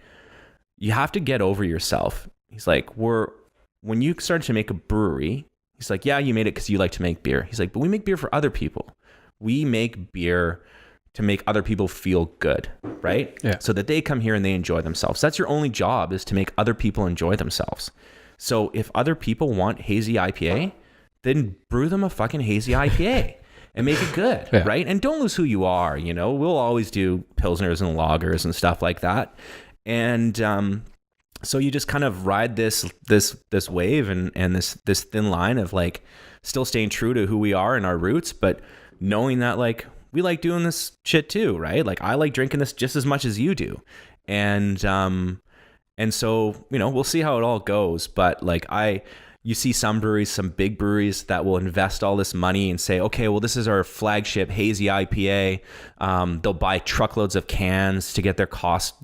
you have to get over yourself. He's like, when you started to make a brewery, he's like, yeah, you made it because you like to make beer. He's like, but we make beer for other people. We make beer to make other people feel good, right? Yeah. So that they come here and they enjoy themselves. That's your only job, is to make other people enjoy themselves. So if other people want hazy IPA, then brew them a fucking hazy IPA and make it good, right? And don't lose who you are. We'll always do pilsners and lagers and stuff like that. And so you just kind of ride this wave and this thin line of like still staying true to who we are and our roots, but knowing that like we like doing this shit too, right? Like I like drinking this just as much as you do. And so, we'll see how it all goes. But like you see some breweries, some big breweries that will invest all this money and say, okay, well, this is our flagship hazy IPA. They'll buy truckloads of cans to get their cost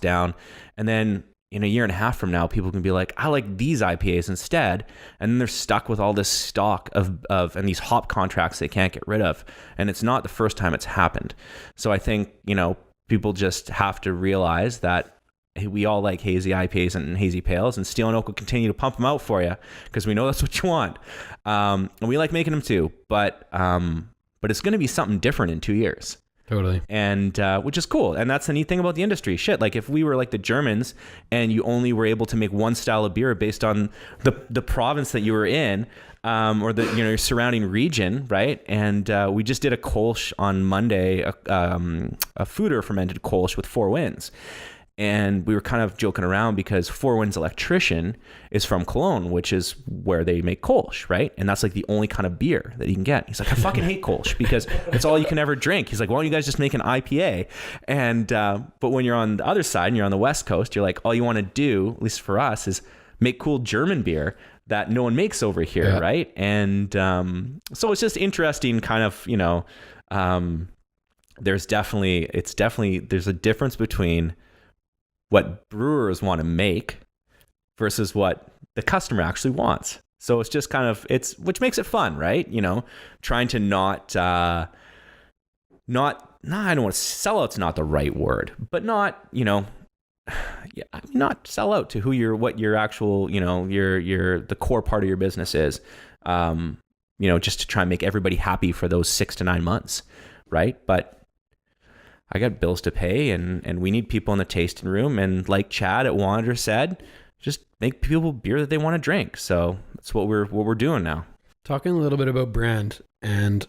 down. And then in a year and a half from now, people can be like, I like these IPAs instead. And then they're stuck with all this stock of and these hop contracts they can't get rid of. And it's not the first time it's happened. So I think, people just have to realize that we all like hazy IPAs and hazy pales, and Steel&Oak will continue to pump them out for you because we know that's what you want. And we like making them too, but it's going to be something different in 2 years. Totally. And which is cool. And that's the neat thing about the industry. Shit, like if we were like the Germans and you only were able to make one style of beer based on the province that you were in, or the your surrounding region, right? And we just did a Kolsch on Monday, a Fooder fermented Kolsch with 4 Winds. And we were kind of joking around because Four Winds Electrician is from Cologne, which is where they make Kolsch, right? And that's like the only kind of beer that you can get. He's like, I fucking hate Kolsch because it's all you can ever drink. He's like, why don't you guys just make an IPA? And but when you're on the other side and you're on the West Coast, you're like, all you want to do, at least for us, is make cool German beer that no one makes over here, right? And so it's just interesting, kind of, you know, there's a difference between what brewers want to make versus what the customer actually wants. So it's just kind of, which makes it fun, right? You know, trying to I don't want to sell out's not the right word, but not, you know, not sell out to what your actual, you know, the core part of your business is, you know, just to try and make everybody happy for those 6 to 9 months. Right. But I got bills to pay and we need people in the tasting room. And like Chad at Wander said, just make people beer that they want to drink. So that's what we're doing now. Talking a little bit about brand and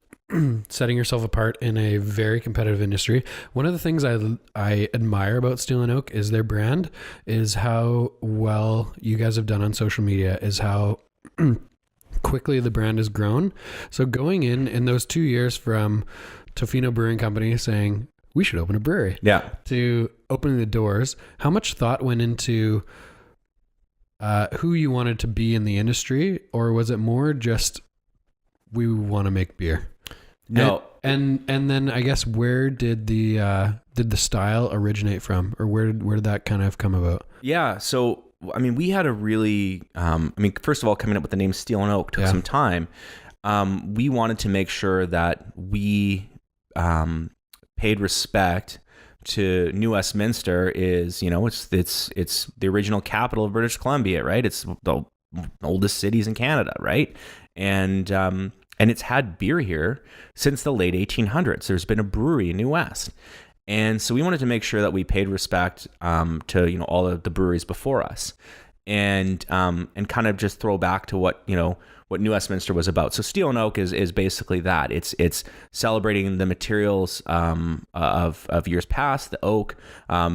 setting yourself apart in a very competitive industry. One of the things I admire about Steel&Oak is their brand, is how well you guys have done on social media, is how quickly the brand has grown. So going in those 2 years from Tofino Brewing Company saying, we should open a brewery, to opening the doors, how much thought went into who you wanted to be in the industry? Or was it more just, we want to make beer? No. And then I guess, where did the style originate from, or where did that kind of come about? Yeah. So, I mean, we had a really, first of all, coming up with the name Steel&Oak took some time. We wanted to make sure that we paid respect to New Westminster. Is, you know, it's the original capital of British Columbia, right? It's the oldest cities in Canada, right? And it's had beer here since the late 1800s. There's been a brewery in New West. And so we wanted to make sure that we paid respect to, you know, all of the breweries before us, and kind of just throw back to what New Westminster was about. So Steel&Oak is basically that. It's celebrating the materials of years past. The oak,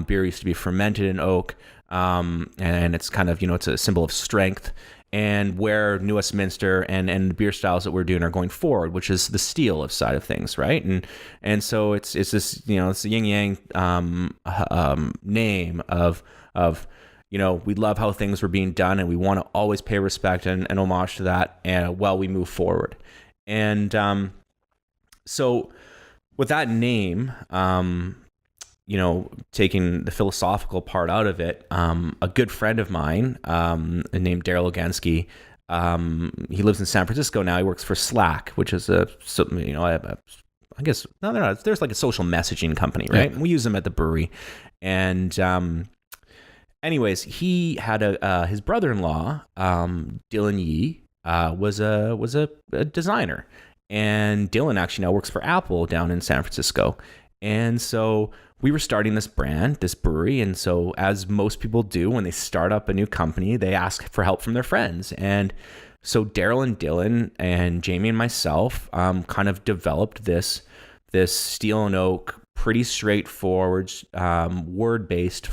beer used to be fermented in oak, and it's kind of, you know, it's a symbol of strength, and where New Westminster and the beer styles that we're doing are going forward, which is the steel of side of things, right? And so it's this, you know, it's a yin yang name of you know, we love how things were being done, and we want to always pay respect and homage to that, and while we move forward. And so with that name, you know, taking the philosophical part out of it, a good friend of mine named Daryl Ogansky, he lives in San Francisco now. He works for Slack, which is I guess, no, they're not. There's like a social messaging company, right? Yeah. We use them at the brewery. And anyways, he had his brother-in-law, Dylan Yee, was a designer. And Dylan actually now works for Apple down in San Francisco. And so we were starting this brand, this brewery. And so, as most people do when they start up a new company, they ask for help from their friends. And so Daryl and Dylan and Jamie and myself kind of developed this Steel&Oak, pretty straightforward, word-based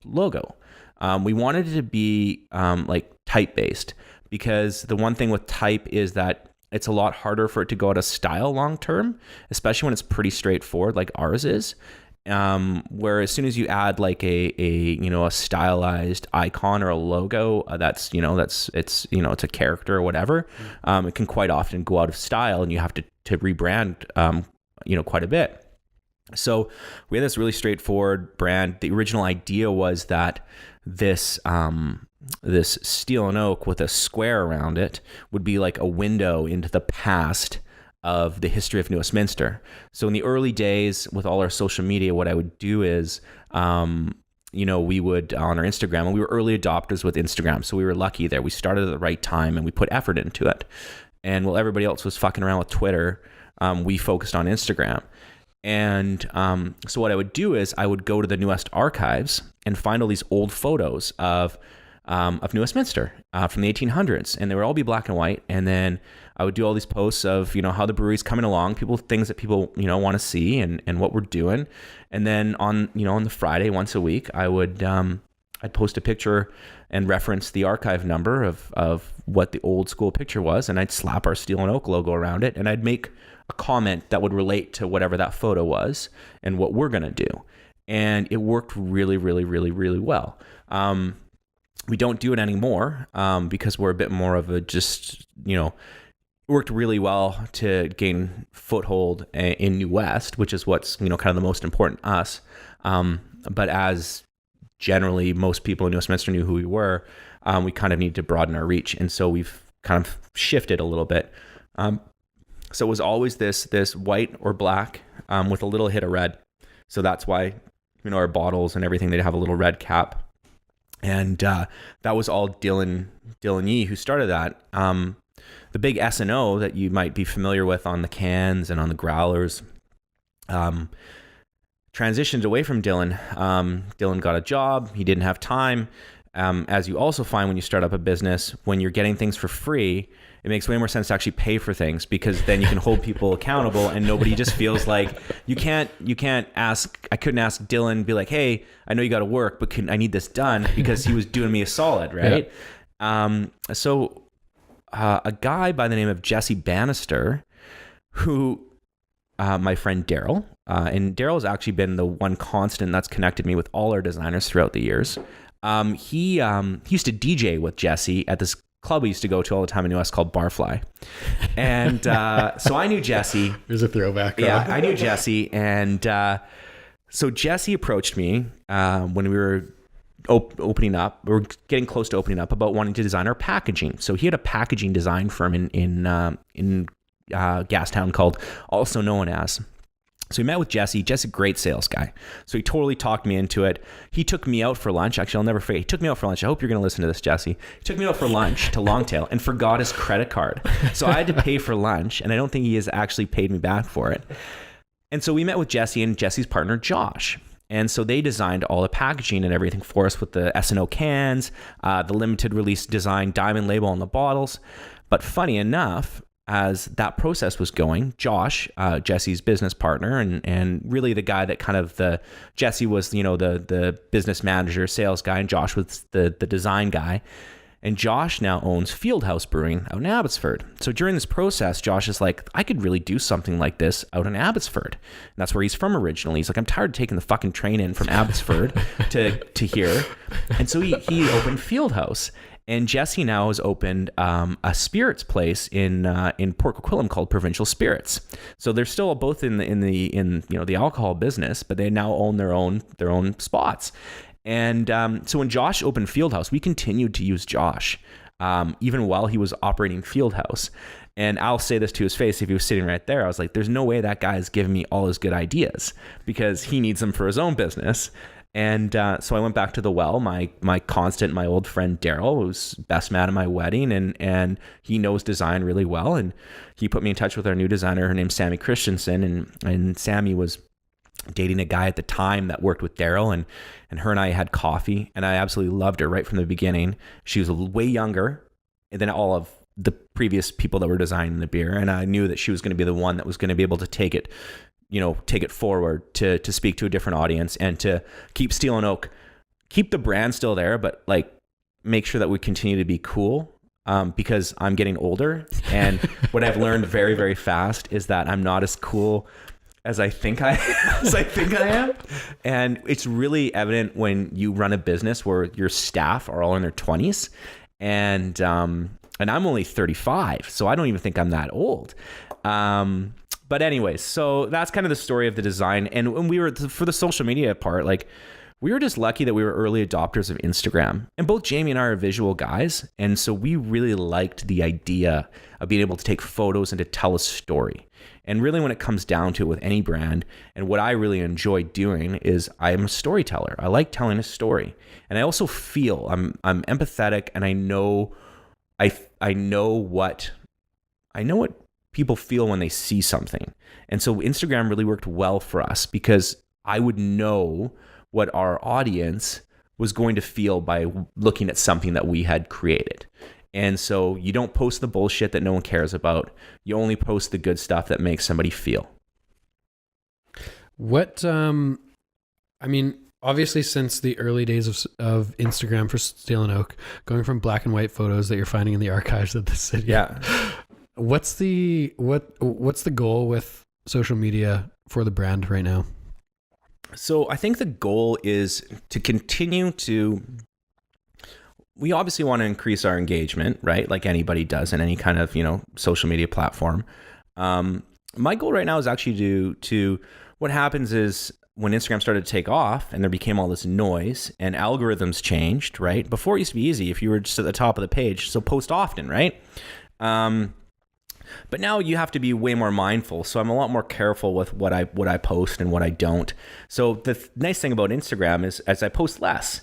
logo. We wanted it to be like type-based, because the one thing with type is that it's a lot harder for it to go out of style long term, especially when it's pretty straightforward like ours is. Where as soon as you add like a stylized icon or a logo, it's a character or whatever, it can quite often go out of style, and you have to rebrand quite a bit. So we had this really straightforward brand. The original idea was that this Steel&Oak with a square around it would be like a window into the past of the history of New Westminster. So in the early days with all our social media, what I would do is, we would on our Instagram, and we were early adopters with Instagram. So we were lucky there. We started at the right time and we put effort into it. And while everybody else was fucking around with Twitter, we focused on Instagram. And so what I would do is I would go to the New West archives and find all these old photos of of New Westminster from the 1800s, and they would all be black and white. And then I would do all these posts of, how the brewery's coming along, things that people, want to see and what we're doing. And then on the Friday once a week, I'd post a picture and reference the archive number of what the old school picture was, and I'd slap our Steel&Oak logo around it, and I'd make a comment that would relate to whatever that photo was and what we're going to do. And it worked really, really, really, really well. We don't do it anymore because we're a bit more of a just, it worked really well to gain foothold in New West, which is what's, kind of the most important to us. But as generally most people in New Westminster knew who we were, we kind of need to broaden our reach. And so we've kind of shifted a little bit. So it was always this white or black with a little hit of red. So that's why, our bottles and everything, they'd have a little red cap. And that was all Dylan Yee who started that. The big S&O that you might be familiar with on the cans and on the growlers transitioned away from Dylan. Dylan got a job. He didn't have time. As you also find when you start up a business, when you're getting things for free, it makes way more sense to actually pay for things, because then you can hold people accountable and nobody just feels like I couldn't ask Dylan, be like, hey, I know you got to work, but I need this done, because he was doing me a solid, right? Yeah. So a guy by the name of Jesse Bannister, who my friend Daryl, and Daryl has actually been the one constant that's connected me with all our designers throughout the years. He used to DJ with Jesse at this club we used to go to all the time in the US called Barfly. And so I knew Jesse. There's a throwback. Yeah, I knew Jesse. And so Jesse approached me when we were opening up. We were getting close to opening up, about wanting to design our packaging. So he had a packaging design firm in Gastown called Also Known As. So we met with Jesse. Jesse's a great sales guy. So he totally talked me into it. He took me out for lunch. Actually, I'll never forget. He took me out for lunch. I hope you're going to listen to this, Jesse. He took me out for lunch to Longtail and forgot his credit card. So I had to pay for lunch, and I don't think he has actually paid me back for it. And so we met with Jesse and Jesse's partner, Josh. And so they designed all the packaging and everything for us with the S&O cans, the limited release design diamond label on the bottles. But funny enough, as that process was going, Josh, Jesse's business partner, and really the guy that Jesse was, the business manager, sales guy, and Josh was the design guy. And Josh now owns Fieldhouse Brewing out in Abbotsford. So during this process, Josh is like, I could really do something like this out in Abbotsford. And that's where he's from originally. He's like, I'm tired of taking the fucking train in from Abbotsford to here. And so he opened Fieldhouse. And Jesse now has opened a spirits place in Port Coquitlam called Provincial Spirits. So they're still both in the alcohol business, but they now own their own spots. And so when Josh opened Fieldhouse, we continued to use Josh even while he was operating Fieldhouse. And I'll say this to his face, if he was sitting right there, I was like, there's no way that guy is giving me all his good ideas, because he needs them for his own business. And so I went back to the well, my constant, my old friend Daryl, who's best man at my wedding, and he knows design really well. And he put me in touch with our new designer, her name's Sammy Christensen. And Sammy was dating a guy at the time that worked with Daryl, and her and I had coffee, and I absolutely loved her right from the beginning. She was way younger than all of the previous people that were designing the beer, and I knew that she was going to be the one that was going to be able to take it forward to speak to a different audience and to keep Steel&Oak, keep the brand still there, but like make sure that we continue to be cool, because I'm getting older. And what I've learned very, very fast is that I'm not as cool as I think I am. And it's really evident when you run a business where your staff are all in their 20s, and I'm only 35, so I don't even think I'm that old. But anyways, so that's kind of the story of the design. And when we were, for the social media part, like, we were just lucky that we were early adopters of Instagram. And both Jamie and I are visual guys. And so we really liked the idea of being able to take photos and to tell a story. And really, when it comes down to it with any brand, and what I really enjoy doing is I am a storyteller. I like telling a story. And I also feel I'm empathetic, and I know what people feel when they see something. And so Instagram really worked well for us, because I would know what our audience was going to feel by looking at something that we had created. And so you don't post the bullshit that no one cares about. You only post the good stuff that makes somebody feel. What, I mean, obviously since the early days of Instagram for Steel&Oak, going from black and white photos that you're finding in the archives of the city. Yeah. What's the goal with social media for the brand right now? So I think the goal is to continue to, we obviously want to increase our engagement, right? Like anybody does in any kind of, social media platform. My goal right now is actually to what happens is when Instagram started to take off and there became all this noise and algorithms changed, right? Before it used to be easy if you were just at the top of the page, so post often, right? But now you have to be way more mindful. So I'm a lot more careful with what I post and what I don't. So the nice thing about Instagram is as I post less,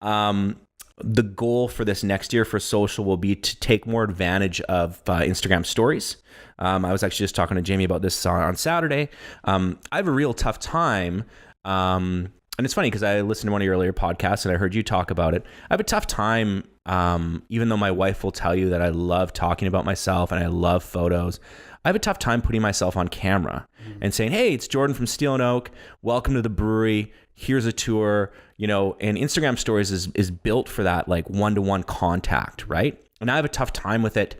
the goal for this next year for social will be to take more advantage of Instagram stories. I was actually just talking to Jamie about this on Saturday. I have a real tough time. And it's funny because I listened to one of your earlier podcasts and I heard you talk about it. I have a tough time, even though my wife will tell you that I love talking about myself and I love photos. I have a tough time putting myself on camera and saying, hey, it's Jorden from Steel&Oak. Welcome to the brewery. Here's a tour, and Instagram stories is built for that like one-to-one contact, right? And I have a tough time with it.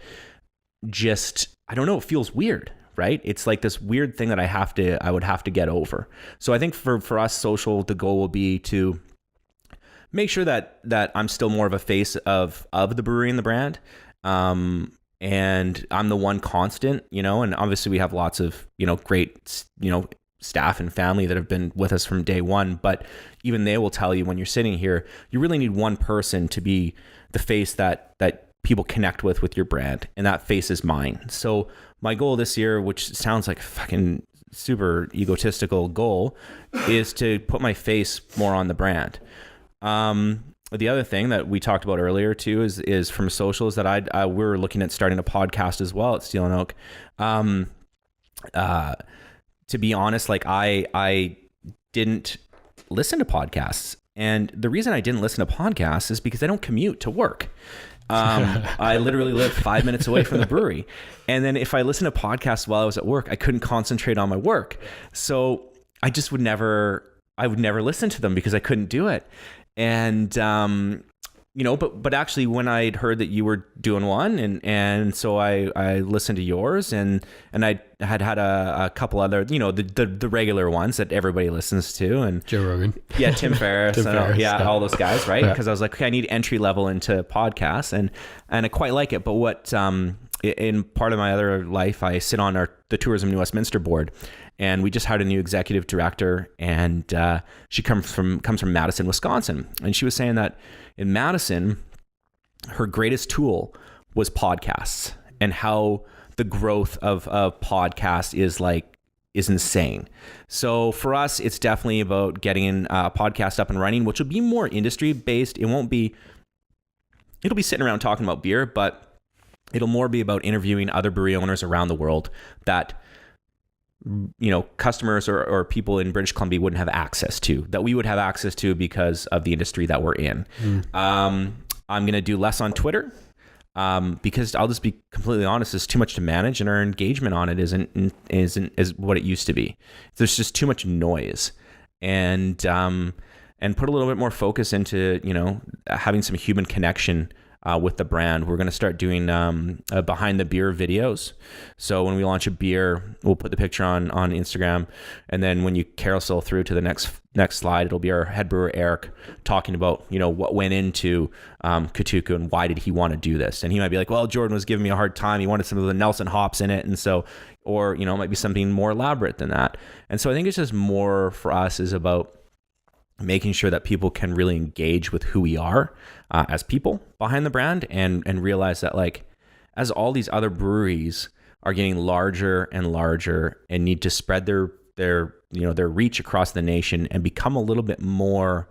I don't know, it feels weird, right? It's like this weird thing that I would have to get over. So I think for us social, the goal will be to make sure that I'm still more of a face of the brewery and the brand. And I'm the one constant, and obviously we have lots of, great, staff and family that have been with us from day one, but even they will tell you when you're sitting here, you really need one person to be the face that people connect with your brand, and that face is mine. So my goal this year, which sounds like a fucking super egotistical goal, is to put my face more on the brand. The other thing that we talked about earlier too is from socials that we're looking at starting a podcast as well at Steel&Oak. To be honest, like I didn't listen to podcasts, and the reason I didn't listen to podcasts is because I don't commute to work. I literally live 5 minutes away from the brewery, and then if I listened to podcasts while I was at work, I couldn't concentrate on my work. So I just would never listen to them because I couldn't do it. And but actually when I'd heard that you were doing one, and so I listened to yours, and I had a couple other, the regular ones that everybody listens to, and Joe Rogan, Tim Ferriss, all those guys, right? Because I was like, okay, I need entry level into podcasts, and I quite like it. But what in part of my other life, I sit on the Tourism New Westminster board. And we just hired a new executive director, and she comes from Madison, Wisconsin. And she was saying that in Madison, her greatest tool was podcasts, and how the growth of podcasts is insane. So for us, it's definitely about getting a podcast up and running, which will be more industry based. It'll be sitting around talking about beer, but it'll more be about interviewing other brewery owners around the world that customers or people in British Columbia wouldn't have access to, that we would have access to because of the industry that we're in. I'm going to do less on Twitter because I'll just be completely honest, it's too much to manage, and our engagement on it isn't what it used to be. There's just too much noise, and put a little bit more focus into, having some human connection with the brand. We're going to start doing behind the beer videos. So when we launch a beer, we'll put the picture on Instagram, and then when you carousel through to the next slide, it'll be our head brewer Eric talking about what went into Katuku and why did he want to do this. And he might be like, well, Jorden was giving me a hard time. He wanted some of the Nelson hops in it, and so, or it might be something more elaborate than that. And so I think it's just more for us is about making sure that people can really engage with who we are as people behind the brand, and realize that, like, as all these other breweries are getting larger and larger and need to spread their reach across the nation and become a little bit more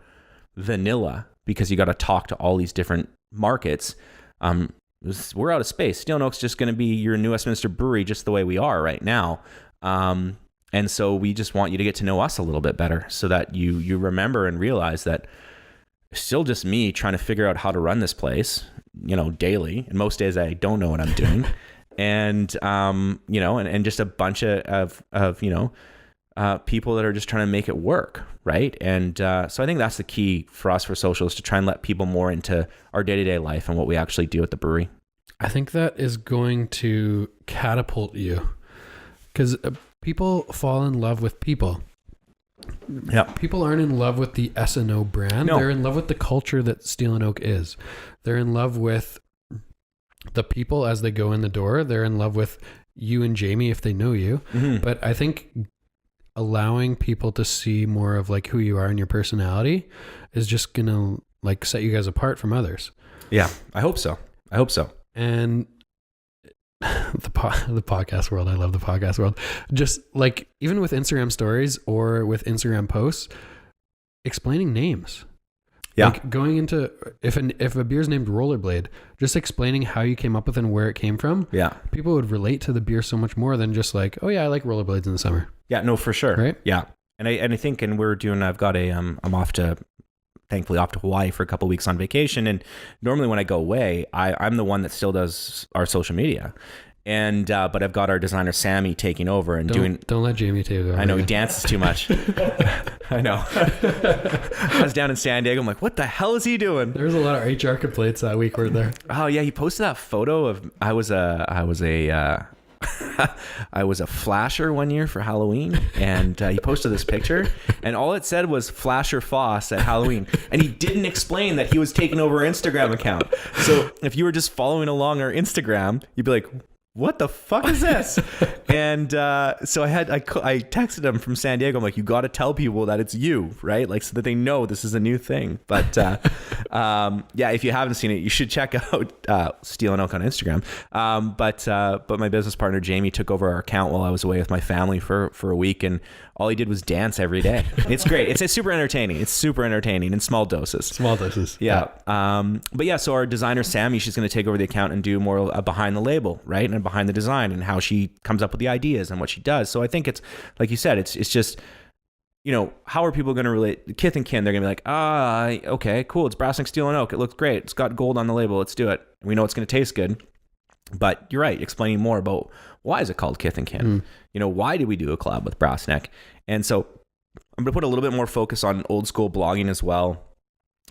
vanilla, because you got to talk to all these different markets. We're out of space. Steel&Oak's just going to be your New Westminster brewery, just the way we are right now. And so we just want you to get to know us a little bit better, so that you remember and realize that still just me trying to figure out how to run this place, daily. And most days I don't know what I'm doing. And, and just a bunch of people that are just trying to make it work. Right. And, so I think that's the key for us for social, is to try and let people more into our day-to-day life and what we actually do at the brewery. I think that is going to catapult you, because people fall in love with people. Yeah. People aren't in love with the S&O brand. No. They're in love with the culture that Steel&Oak is. They're in love with the people as they go in the door. They're in love with you and Jamie if they know you. Mm-hmm. But I think allowing people to see more of like who you are and your personality is just going to like set you guys apart from others. Yeah, I hope so. And the podcast world, I love the podcast world. Just like even with Instagram stories or with Instagram posts, explaining names. Yeah. Like going into if a beer's named Rollerblade, just explaining how you came up with it and where it came from. Yeah. People would relate to the beer so much more than just like, oh yeah, I like rollerblades in the summer. Yeah, no, for sure. Right? Yeah. And I think I've got I'm thankfully off to Hawaii for a couple of weeks on vacation. And normally when I go away, I'm the one that still does our social media. And, but I've got our designer, Sammy, taking over and don't let Jamie take over. I know he dances too much. I know. I was down in San Diego. I'm like, what the hell is he doing? There was a lot of HR complaints that week, weren't there? Oh yeah. He posted that photo of, I was a flasher one year for Halloween, and he posted this picture, and all it said was Flasher Foss at Halloween, and he didn't explain that he was taking over our Instagram account. So if you were just following along our Instagram, you'd be like, what the fuck is this? And so I texted him from San Diego. I'm like, you got to tell people that it's you, right? Like, so that they know this is a new thing. But yeah, if you haven't seen it, you should check out Steel&Oak on Instagram. But my business partner Jamie took over our account while I was away with my family for a week, and all he did was dance every day. It's great. It's super entertaining. It's super entertaining in small doses. Small doses. Yeah. But yeah, so our designer Sammy, she's going to take over the account and do more behind the label, right? And behind the design and how she comes up with the ideas and what she does. So I think it's, like you said, it's just, how are people going to relate? Kith and Kin, they're going to be like, okay, cool. It's Brass Neck Steel&Oak. It looks great. It's got gold on the label. Let's do it. We know it's going to taste good. But you're right, explaining more about why is it called Kith and Kin? Why did we do a collab with Brass Neck? And so I'm going to put a little bit more focus on old school blogging as well,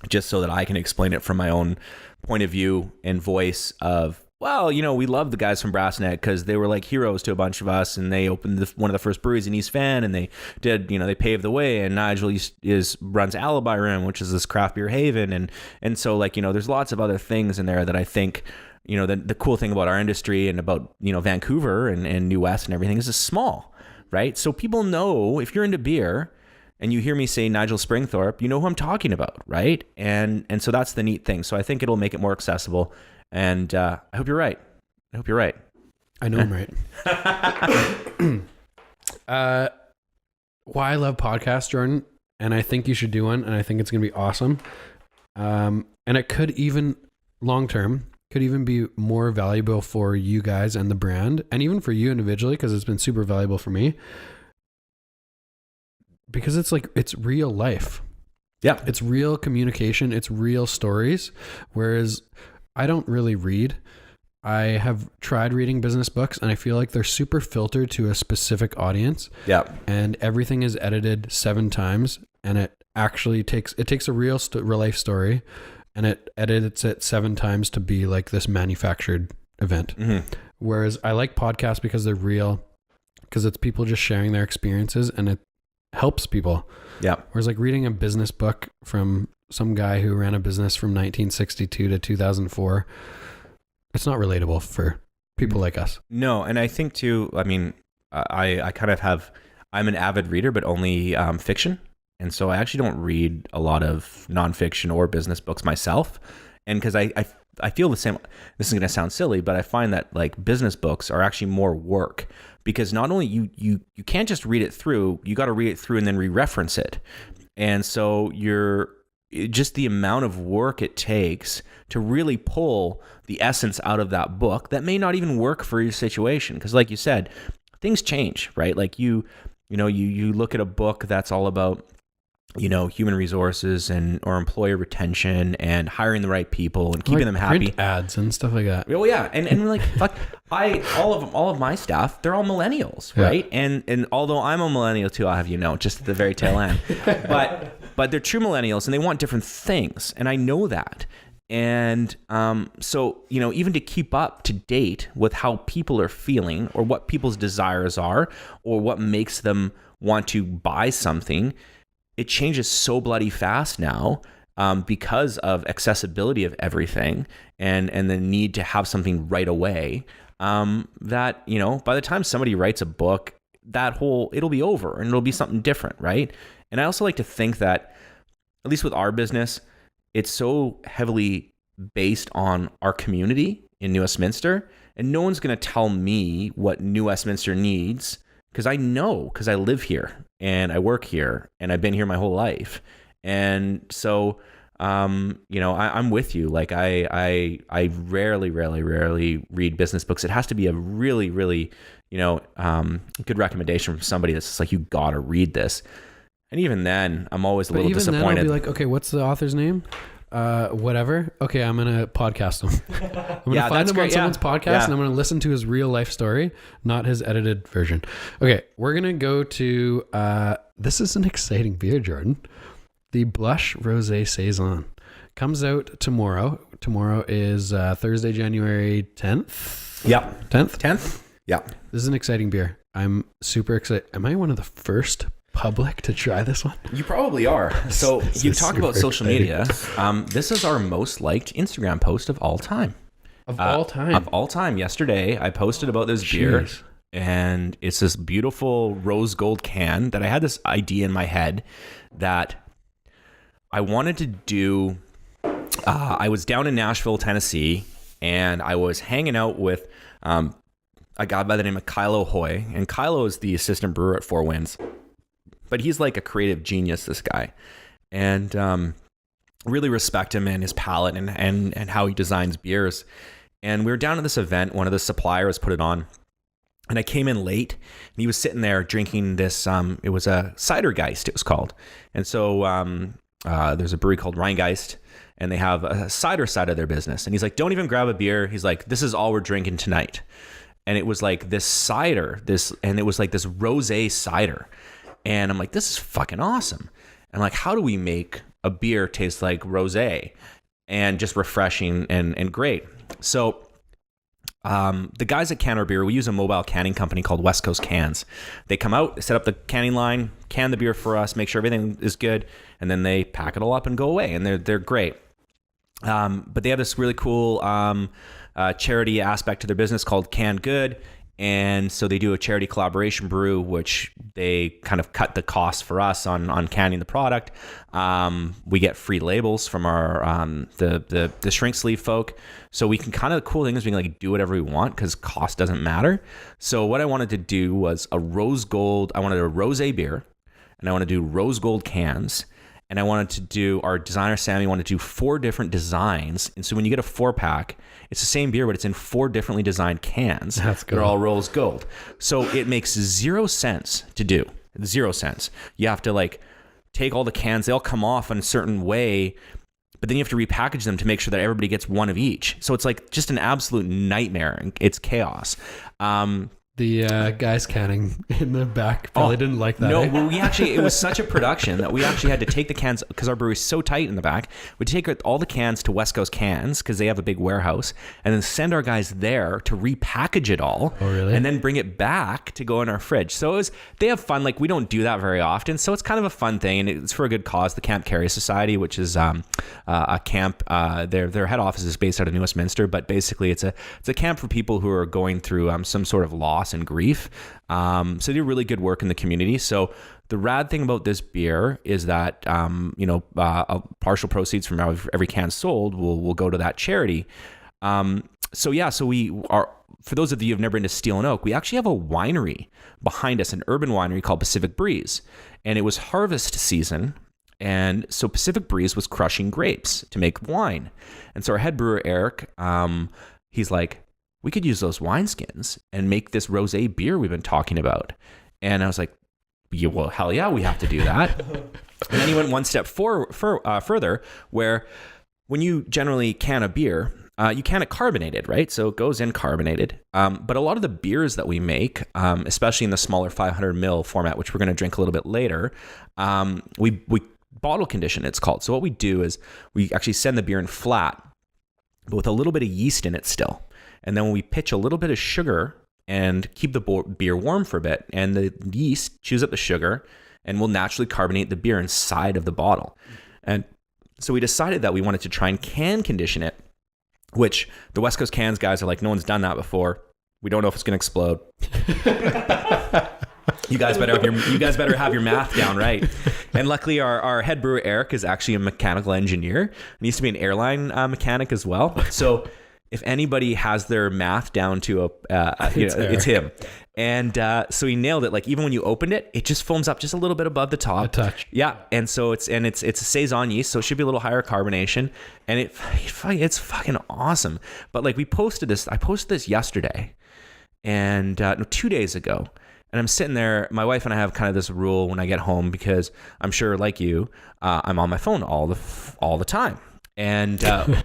just so that I can explain it from my own point of view and voice of, well, we love the guys from Brass Neck because they were like heroes to a bunch of us, and they opened one of the first breweries in East Van, and they did, they paved the way, and Nigel runs Alibi Room, which is this craft beer haven. And so like, there's lots of other things in there that I think, the cool thing about our industry and about, Vancouver and New West and everything is it's small, right? So people know if you're into beer and you hear me say Nigel Springthorpe, you know who I'm talking about, right? And so that's the neat thing. So I think it'll make it more accessible. And I hope you're right. I know I'm right. Why I love podcasts, Jordan, and I think you should do one, and I think it's going to be awesome. And it could even, long term, could even be more valuable for you guys and the brand, and even for you individually, because it's been super valuable for me. Because it's real life. Yeah. It's real communication. It's real stories. Whereas I don't really read. I have tried reading business books, and I feel like they're super filtered to a specific audience. Yeah. And everything is edited 7 times, and it actually takes a real life story, and it edits it 7 times to be like this manufactured event. Mm-hmm. Whereas I like podcasts because they're real, because it's people just sharing their experiences, and it helps people. Yeah. Whereas like reading a business book from some guy who ran a business from 1962 to 2004, it's not relatable for people like us. No. And I think too, I mean, I kind of I'm an avid reader, but only fiction. And so I actually don't read a lot of nonfiction or business books myself. And because I feel the same, this is going to sound silly, but I find that like business books are actually more work, because not only you can't just read it through, you got to read it through and then re-reference it. And so just the amount of work it takes to really pull the essence out of that book that may not even work for your situation. Because like you said, things change, right? Like you look at a book that's all about human resources or employer retention and hiring the right people and keeping them happy. Print ads and stuff like that. Oh yeah, and like fuck, all of my staff, they're all millennials, right? And although I'm a millennial too, I'll have just at the very tail end, but they're true millennials and they want different things, and I know that. And so even to keep up to date with how people are feeling or what people's desires are or what makes them want to buy something, it changes so bloody fast now because of accessibility of everything and the need to have something right away, that, by the time somebody writes a book, it'll be over and it'll be something different, right? And I also like to think that, at least with our business, it's so heavily based on our community in New Westminster, and no one's going to tell me what New Westminster needs because I live here and I work here and I've been here my whole life. And so, I'm with you. Like I rarely read business books. It has to be a really, really, good recommendation from somebody that's just like, you got to read this. And even then I'm always a little disappointed. Then I'll be like, okay, what's the author's name? Whatever. Okay, I'm gonna podcast him. I'm gonna find him on someone's podcast and I'm gonna listen to his real life story, not his edited version. Okay, we're gonna go to this is an exciting beer, Jorden. The Blush Rosé Saison comes out tomorrow. Tomorrow is Thursday, January 10th. Yeah. 10th? Yeah. This is an exciting beer. I'm super excited. Am I one of the first public to try this one? You probably are. So you talk about social media. This is our most liked Instagram post of all time. Of all time. Yesterday, I posted about this beer, and it's this beautiful rose gold can that I had this idea in my head that I wanted to do. I was down in Nashville, Tennessee, and I was hanging out with a guy by the name of Kylo Hoy, and Kylo is the assistant brewer at Four Winds. But he's like a creative genius, this guy. And really respect him and his palate and how he designs beers. And we were down at this event. One of the suppliers put it on. And I came in late. And he was sitting there drinking this. It was a Cidergeist, it was called. And so there's a brewery called Rheingeist. And they have a cider side of their business. And he's like, don't even grab a beer. He's like, this is all we're drinking tonight. And it was like this cider. And it was like this rosé cider. And I'm like, this is fucking awesome. And like, how do we make a beer taste like rosé and just refreshing and great? So the guys at Canner Beer, we use a mobile canning company called West Coast Cans. They come out, set up the canning line, can the beer for us, make sure everything is good, and then they pack it all up and go away. And they're great. But they have this really cool charity aspect to their business called Can Good. And so they do a charity collaboration brew, which they kind of cut the cost for us on canning the product. We get free labels from our the shrink sleeve folk. So we can kind of, the cool thing is we can like do whatever we want because cost doesn't matter. So what I wanted to do was I wanted a rosé beer, and I want to do rose gold cans. And I wanted to do, our designer Sammy wanted to do 4 different designs. And so when you get a 4-pack, it's the same beer, but it's in 4 differently designed cans. That's good. They're all rose gold. So it makes 0 cents to do. 0 cents. You have to like take all the cans, they all come off in a certain way, but then you have to repackage them to make sure that everybody gets one of each. So it's like just an absolute nightmare. It's chaos. The guys canning in the back probably didn't like that. No, well, it was such a production that we actually had to take the cans, because our brewery is so tight in the back, we take all the cans to West Coast Cans because they have a big warehouse, and then send our guys there to repackage it all. Oh, really? And then bring it back to go in our fridge. So they have fun. Like, we don't do that very often. So it's kind of a fun thing, and it's for a good cause. The Camp Carry Society, which is a camp, their head office is based out of New Westminster, but basically it's a camp for people who are going through some sort of loss and grief. So they do really good work in the community. So the rad thing about this beer is that partial proceeds from every can sold will go to that charity. So we are, for those of you who've never been to Steel&Oak, we actually have a winery behind us, an urban winery called Pacific Breeze, and it was harvest season. And so Pacific Breeze was crushing grapes to make wine. And so our head brewer, Eric, he's like, we could use those wineskins and make this rosé beer we've been talking about. And I was like, yeah, well, hell yeah, we have to do that. And then he went one step further, where when you generally can a beer, you can it carbonated, right? So it goes in carbonated. But a lot of the beers that we make, especially in the smaller 500 ml format, which we're going to drink a little bit later, we bottle condition, it's called. So what we do is we actually send the beer in flat, but with a little bit of yeast in it still. And then when we pitch a little bit of sugar and keep the beer warm for a bit, and the yeast chews up the sugar and will naturally carbonate the beer inside of the bottle. And so we decided that we wanted to try and can condition it, which the West Coast cans guys are like, no one's done that before. We don't know if it's going to explode. You guys better have your math down right. And luckily, our head brewer Eric is actually a mechanical engineer. He used to be an airline mechanic as well. So if anybody has their math down to it's him. And so he nailed it. Like even when you opened it, it just foams up just a little bit above the top. A touch. Yeah. And so it's a saison yeast, so it should be a little higher carbonation. And it's fucking awesome. But like I posted this yesterday, and 2 days ago. And I'm sitting there, my wife and I have kind of this rule when I get home, because I'm sure like you, I'm on my phone all the time. And,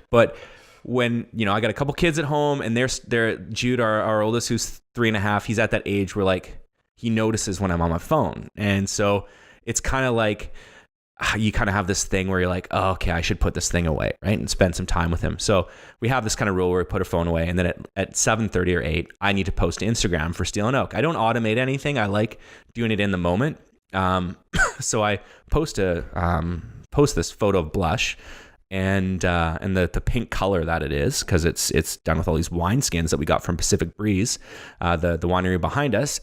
but when, I got a couple kids at home, and they're Jude, our oldest, who's 3.5, he's at that age where like, he notices when I'm on my phone. And so it's kind of like, you kind of have this thing where you're like, oh, okay, I should put this thing away, right? And spend some time with him. So we have this kind of rule where we put our phone away, and then at 7:30 or 8, I need to post to Instagram for Steel&Oak. I don't automate anything. I like doing it in the moment. So I post this photo of blush and the pink color that it is, because it's done with all these wine skins that we got from Pacific Breeze, the winery behind us,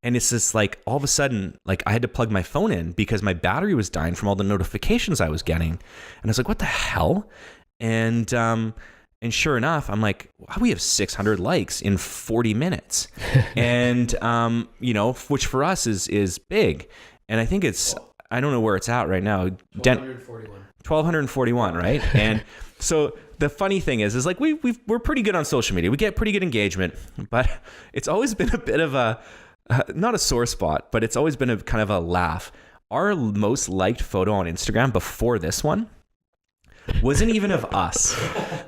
and it's just like, all of a sudden, like I had to plug my phone in because my battery was dying from all the notifications I was getting. And I was like, what the hell? And sure enough, I'm like, wow, we have 600 likes in 40 minutes. And, which for us is big. And I think I don't know where it's at right now. 1,241, right? And so the funny thing is like, we're pretty good on social media. We get pretty good engagement, but it's always been a bit of not a sore spot, but it's always been a kind of a laugh. Our most liked photo on Instagram before this one wasn't even of us.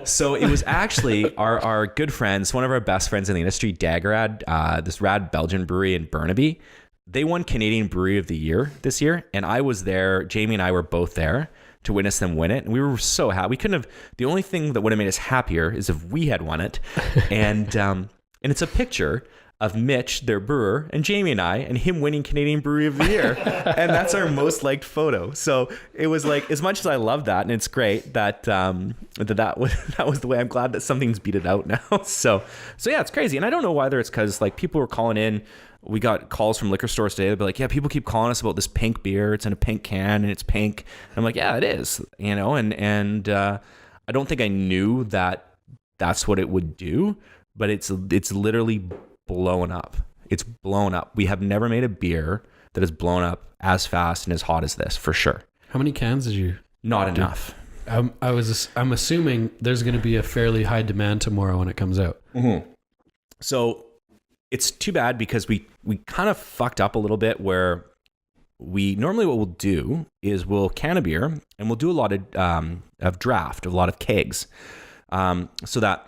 So it was actually our good friends, one of our best friends in the industry, Daggerad, this rad Belgian brewery in Burnaby. They won Canadian Brewery of the Year this year, and I was there. Jamie and I were both there to witness them win it, and we were so happy. We couldn't have. The only thing that would have made us happier is if we had won it, and it's a picture of Mitch, their brewer, and Jamie and I, and him winning Canadian Brewery of the Year. And that's our most liked photo. So it was like, as much as I love that, and it's great that that was the way. I'm glad that something's beat it out now. So yeah, it's crazy. And I don't know whether it's because like people were calling in. We got calls from liquor stores today. They'd be like, yeah, people keep calling us about this pink beer. It's in a pink can and it's pink. And I'm like, yeah, it is, and I don't think I knew that that's what it would do, but it's literally blown up. It's blown up. We have never made a beer that has blown up as fast and as hot as this, for sure. How many cans did you? Not enough. I'm assuming there's going to be a fairly high demand tomorrow when it comes out. Mm-hmm. So it's too bad because we kind of fucked up a little bit where we normally what we'll do is we'll can a beer and we'll do a lot of draft, a lot of kegs, so that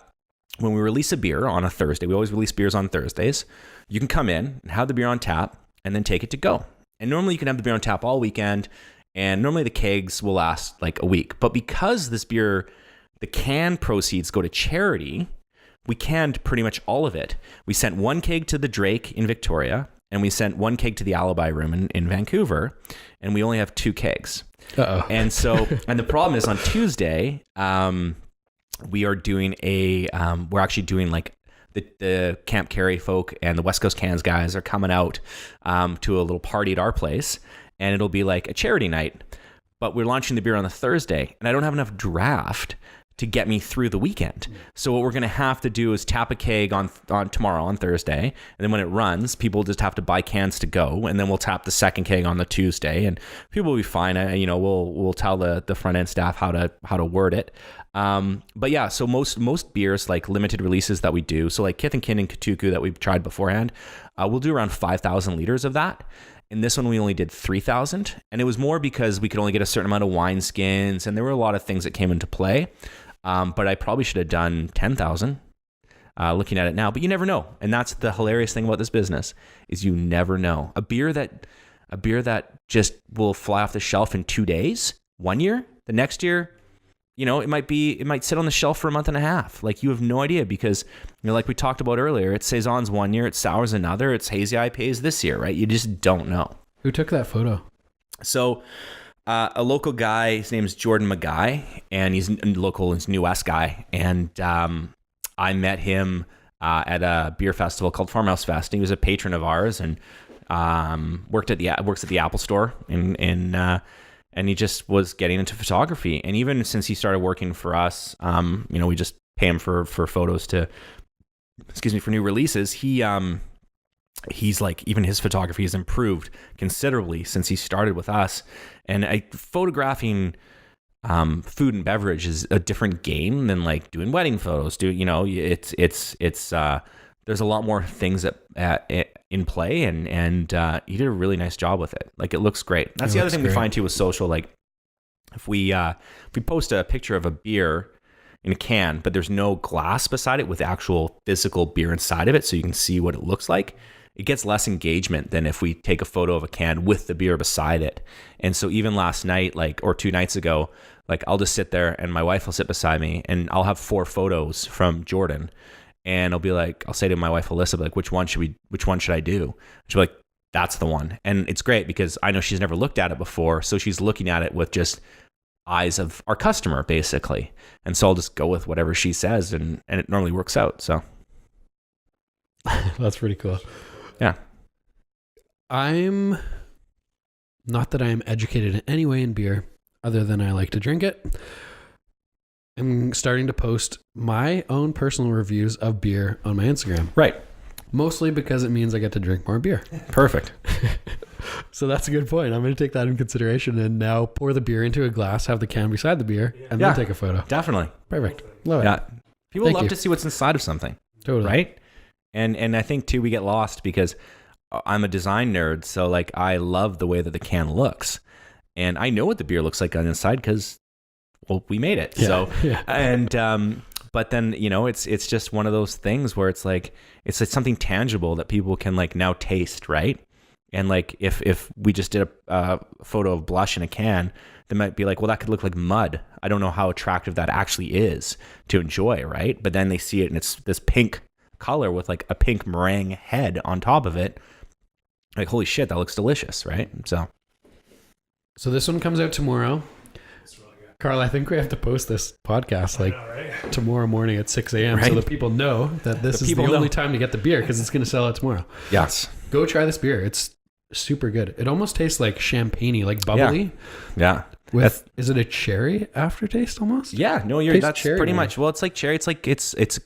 when we release a beer on a Thursday, we always release beers on Thursdays, you can come in and have the beer on tap and then take it to go. And normally you can have the beer on tap all weekend, and normally the kegs will last like a week. But because this beer, the can proceeds go to charity, we canned pretty much all of it. We sent one keg to the Drake in Victoria, and we sent one keg to the Alibi Room in Vancouver, and we only have 2 kegs. Uh-oh. And so, and the problem is on Tuesday, we are doing we're actually doing like the Camp Carry folk and the West Coast Cans guys are coming out to a little party at our place, and it'll be like a charity night, but we're launching the beer on the Thursday, and I don't have enough draft to get me through the weekend. So what we're going to have to do is tap a keg on tomorrow on Thursday, and then when it runs, people just have to buy cans to go, and then we'll tap the second keg on the Tuesday, and people will be fine. We'll tell the front end staff how to word it. But yeah, so most beers, like limited releases that we do, so like Kith and Kin and Katuku that we've tried beforehand, we'll do around 5,000 liters of that. And this one we only did 3,000, and it was more because we could only get a certain amount of wine skins, and there were a lot of things that came into play. But I probably should have done 10,000. Looking at it now, but you never know, and that's the hilarious thing about this business is you never know. A beer that just will fly off the shelf in 2 days, 1 year, the next year, it might sit on the shelf for a month and a half. Like, you have no idea because, like we talked about earlier, it's saisons 1 year, it's sours another, it's hazy IPAs this year, right? You just don't know. Who took that photo? So, a local guy, his name's Jorden Foss, and he's local, he's a New West guy, and I met him at a beer festival called Farmhouse Fest. He was a patron of ours and works at the Apple Store, and he just was getting into photography. And even since he started working for us, we just pay him for photos for new releases. He's like, even his photography has improved considerably since he started with us. And photographing food and beverage is a different game than like doing wedding photos. There's a lot more things that in play, and you did a really nice job with it. Like, it looks great. That's the other thing we find too with social. Like, if we post a picture of a beer in a can, but there's no glass beside it with actual physical beer inside of it, so you can see what it looks like, it gets less engagement than if we take a photo of a can with the beer beside it. And so even last night, or 2 nights ago, I'll just sit there and my wife will sit beside me and I'll have 4 photos from Jorden, and I'll say to my wife Alyssa, which one should I do? She'll be like, that's the one. And it's great because I know she's never looked at it before, so she's looking at it with just eyes of our customer basically. And so I'll just go with whatever she says, and it normally works out. So that's pretty cool. Yeah. I'm not that I am educated in any way in beer other than I like to drink it. I'm starting to post my own personal reviews of beer on my Instagram. Right. Mostly because it means I get to drink more beer. Perfect. So that's a good point. I'm going to take that in consideration and now pour the beer into a glass, have the can beside the beer, and then take a photo. Definitely. Perfect. Love it. Yeah. People love to see what's inside of something. Totally. Right? And I think too, we get lost because I'm a design nerd. So I love the way that the can looks, and I know what the beer looks like on the inside because, we made it. Yeah. So, and, but then, it's just one of those things where it's like something tangible that people can now taste. Right. And if we just did a photo of blush in a can, they might be like, well, that could look like mud. I don't know how attractive that actually is to enjoy. Right. But then they see it and it's this pink color with a pink meringue head on top of it. Holy shit, that looks delicious, right? So this one comes out tomorrow. Really, Carl, I think we have to post this podcast tomorrow morning at 6 a.m. Right? So that people know that this is the only time to get the beer because it's going to sell out tomorrow. Yes. Go try this beer. It's super good. It almost tastes like champagne-y, like bubbly. Yeah. Is it a cherry aftertaste almost? Yeah, no, that's pretty much. Well, it's like cherry. It's it's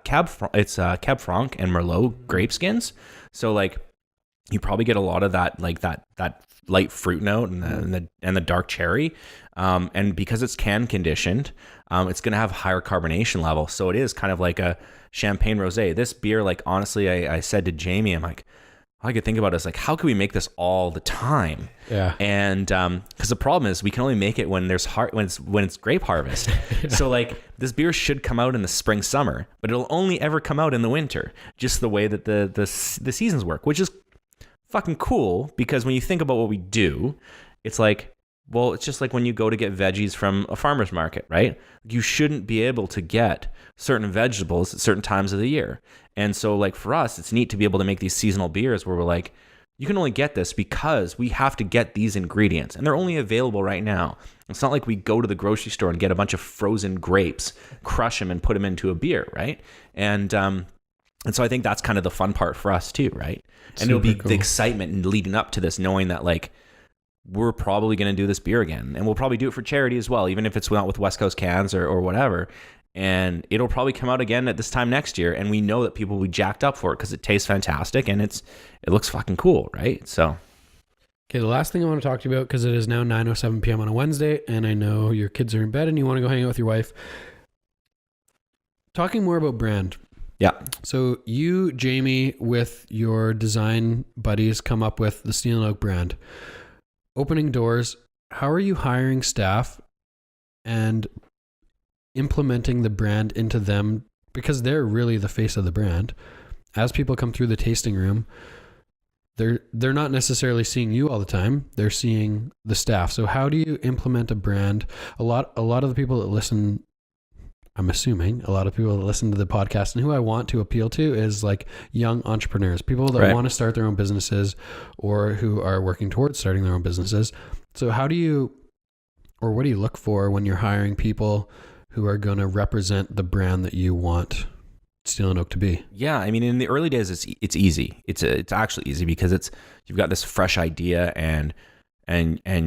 Cab Franc and Merlot grape skins. So you probably get a lot of that that light fruit note and the dark cherry. And because it's can conditioned, it's going to have higher carbonation level. So it is kind of like a champagne rosé. This beer, honestly, I said to Jamie, I'm like, all I could think about is how can we make this all the time? Yeah. And because the problem is we can only make it when it's grape harvest. Yeah. So this beer should come out in the spring, summer, but it'll only ever come out in the winter, just the way that the seasons work, which is fucking cool because when you think about what we do, it's it's just like when you go to get veggies from a farmer's market, right? You shouldn't be able to get certain vegetables at certain times of the year. And so for us, it's neat to be able to make these seasonal beers where we're you can only get this because we have to get these ingredients and they're only available right now. It's not like we go to the grocery store and get a bunch of frozen grapes, crush them and put them into a beer, right? And so I think that's kind of the fun part for us too, right? And it'll be cool. The excitement leading up to this, knowing that we're probably going to do this beer again, and we'll probably do it for charity as well, even if it's not with West Coast Cans or whatever. And it'll probably come out again at this time next year, and we know that people will be jacked up for it because it tastes fantastic and it looks fucking cool, right? So, okay, the last thing I want to talk to you about, because it is now 9:07 p.m. on a Wednesday, and I know your kids are in bed and you want to go hang out with your wife. Talking more about brand. Yeah. So you, Jamie, with your design buddies, come up with the Steel&Oak brand. Opening doors, how are you hiring staff and implementing the brand into them? Because they're really the face of the brand. As people come through the tasting room, they're not necessarily seeing you all the time. They're seeing the staff. So how do you implement a brand? A lot of the people that listen, I'm assuming a lot of people that listen to the podcast and who I want to appeal to is like young entrepreneurs, people that want to start their own businesses or who are working towards starting their own businesses. So how do you, or what do you look for when you're hiring people who are going to represent the brand that you want Steel&Oak to be? Yeah, I mean, in the early days, it's easy. It's actually easy because you've got this fresh idea and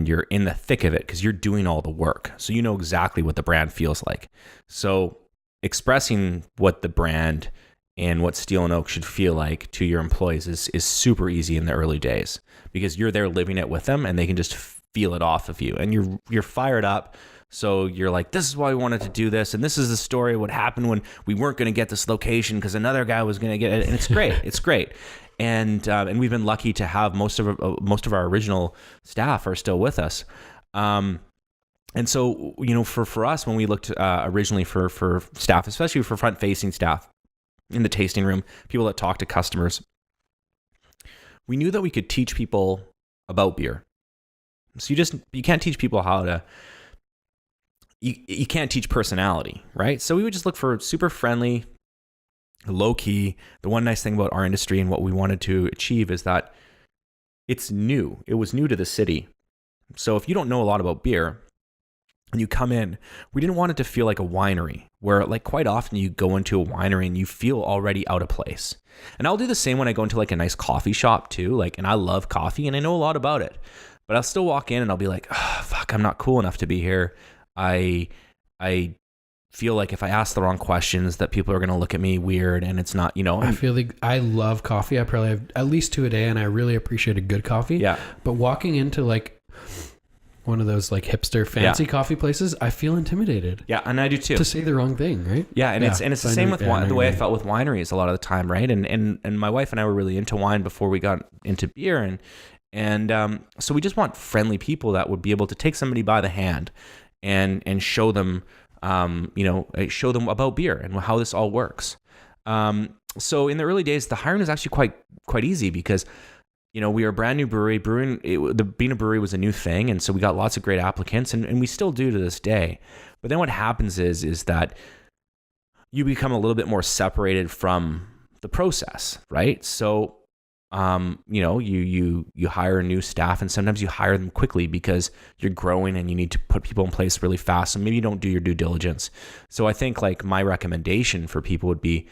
you're in the thick of it because you're doing all the work. So you know exactly what the brand feels like. So expressing what the brand and what Steel&Oak should feel like to your employees is super easy in the early days because you're there living it with them and they can just feel it off of you and you're fired up. So you're like, this is why we wanted to do this. And this is the story of what happened when we weren't going to get this location because another guy was going to get it. And it's great. It's great. And we've been lucky to have most of our original staff are still with us. And so, you know, for us, when we looked originally for staff, especially for front facing staff in the tasting room, people that talk to customers, we knew that we could teach people about beer. So you can't teach people how to, you can't teach personality, right? So we would just look for super friendly, low key. The one nice thing about our industry and what we wanted to achieve is that it's new. It was new to the city. So if you don't know a lot about beer and you come in, we didn't want it to feel like a winery where like quite often you go into a winery and you feel already out of place. And I'll do the same when I go into like a nice coffee shop too. Like, and I love coffee and I know a lot about it, but I'll still walk in and I'll be like, oh, fuck, I'm not cool enough to be here. I feel like if I ask the wrong questions that people are going to look at me weird and it's not, you know. I feel like I love coffee. I probably have at least 2 a day and I really appreciate a good coffee. Yeah. But walking into like one of those like hipster fancy coffee places, I feel intimidated. Yeah, and I do too. To say the wrong thing, right? Yeah, and it's the same with wine, the way I felt with wineries a lot of the time, right? And my wife and I were really into wine before we got into beer and so we just want friendly people that would be able to take somebody by the hand and show them show them about beer and how this all works. So in the early days, the hiring is actually quite easy because, you know, we are a brand new brewery. Being a brewery was a new thing. And so we got lots of great applicants and we still do to this day. But then what happens is that you become a little bit more separated from the process, right? So, you hire new staff and sometimes you hire them quickly because you're growing and you need to put people in place really fast. So maybe you don't do your due diligence. So I think like my recommendation for people would be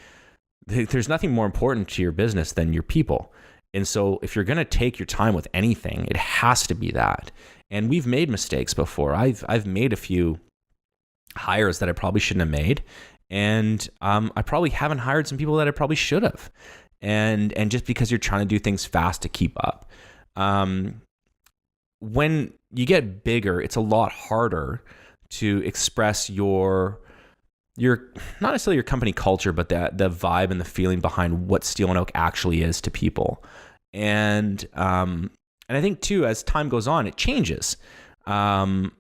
there's nothing more important to your business than your people. And so if you're going to take your time with anything, it has to be that. And we've made mistakes before. I've made a few hires that I probably shouldn't have made. And I probably haven't hired some people that I probably should have. And just because you're trying to do things fast to keep up. When you get bigger, it's a lot harder to express your not necessarily your company culture, but the vibe and the feeling behind what Steel&Oak actually is to people. And I think too, as time goes on, it changes. It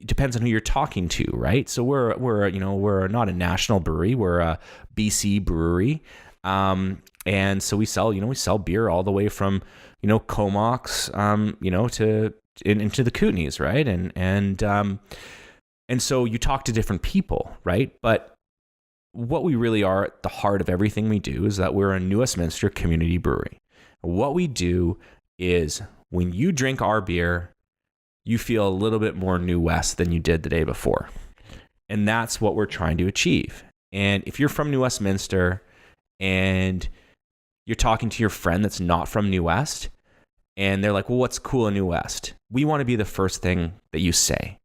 depends on who you're talking to, right? So we're not a national brewery, we're a BC brewery. And so we sell beer all the way from, Comox, to into the Kootenays, right? And so you talk to different people, right? But what we really are at the heart of everything we do is that we're a New Westminster community brewery. What we do is when you drink our beer, you feel a little bit more New West than you did the day before. And that's what we're trying to achieve. And if you're from New Westminster and you're talking to your friend that's not from New West, and they're like, well, what's cool in New West? We want to be the first thing that you say.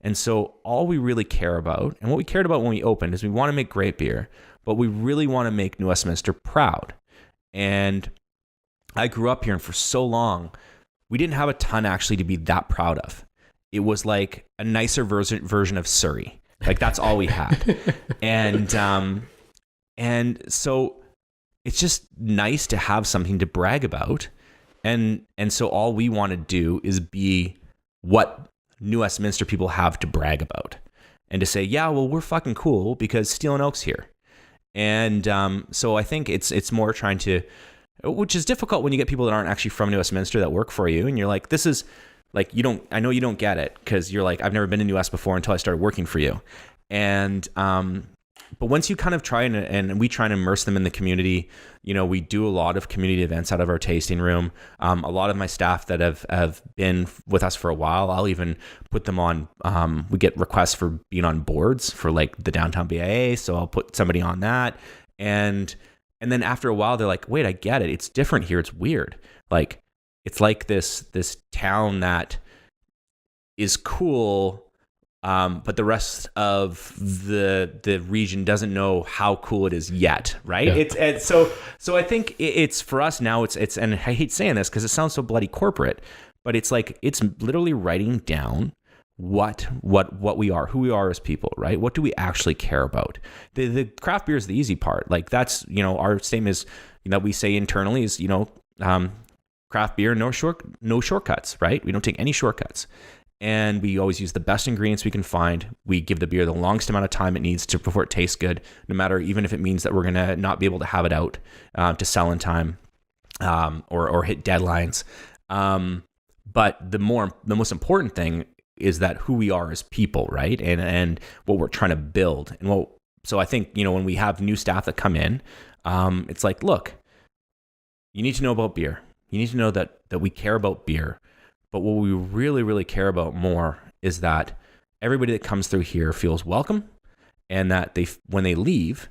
And so all we really care about, and what we cared about when we opened, is we want to make great beer, but we really want to make New Westminster proud. And I grew up here, and for so long, we didn't have a ton actually to be that proud of. It was like a nicer version of Surrey. Like that's all we had. And And so it's just nice to have something to brag about. And so all we want to do is be what New Westminster people have to brag about, and to say, yeah, well, we're fucking cool because Steel&Oak's here. And so I think it's more trying to, which is difficult when you get people that aren't actually from New Westminster that work for you, and you're like, this is like, I know you don't get it, because you're like, I've never been to New West before until I started working for you. And but once you kind of try and we try and immerse them in the community, we do a lot of community events out of our tasting room. A lot of my staff that have been with us for a while, I'll even put them on, we get requests for being on boards for like the downtown BIA. So I'll put somebody on that. And then after a while, they're like, wait, I get it. It's different here. It's weird. Like, it's like this town that is cool, but the rest of the region doesn't know how cool it is yet, right? Yeah. So I think it's for us now. It's and I hate saying this because it sounds so bloody corporate, but it's like it's literally writing down what we are, who we are as people, right? What do we actually care about? The craft beer is the easy part. Like that's our statement is that we say internally is craft beer, no shortcuts, right? We don't take any shortcuts. And we always use the best ingredients we can find. We give the beer the longest amount of time it needs before it tastes good, no matter, even if it means that we're going to not be able to have it out to sell in time or hit deadlines. But the most important thing is that who we are as people, right? And what we're trying to build. So I think, when we have new staff that come in, it's like, look, you need to know about beer. You need to know that we care about beer. But what we really, really care about more is that everybody that comes through here feels welcome, and that when they leave,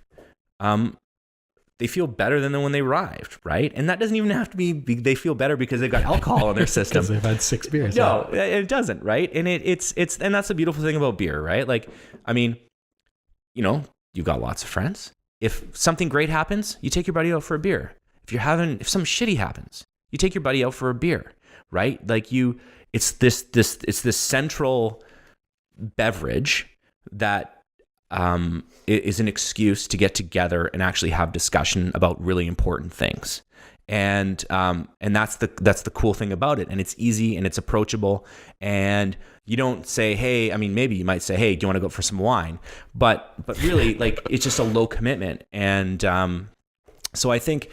they feel better than when they arrived, right? And that doesn't even have to be they feel better because they've got alcohol in their system. Because they've had 6 beers. No, it doesn't, right? And it's and that's the beautiful thing about beer, right? Like, I mean, you've got lots of friends. If something great happens, you take your buddy out for a beer. If something shitty happens, you take your buddy out for a beer. Right? Like it's this central beverage that is an excuse to get together and actually have discussion about really important things. And that's the cool thing about it. And it's easy and it's approachable. And you don't say, hey, I mean, maybe you might say, hey, do you want to go for some wine? But really, like, it's just a low commitment. And so I think,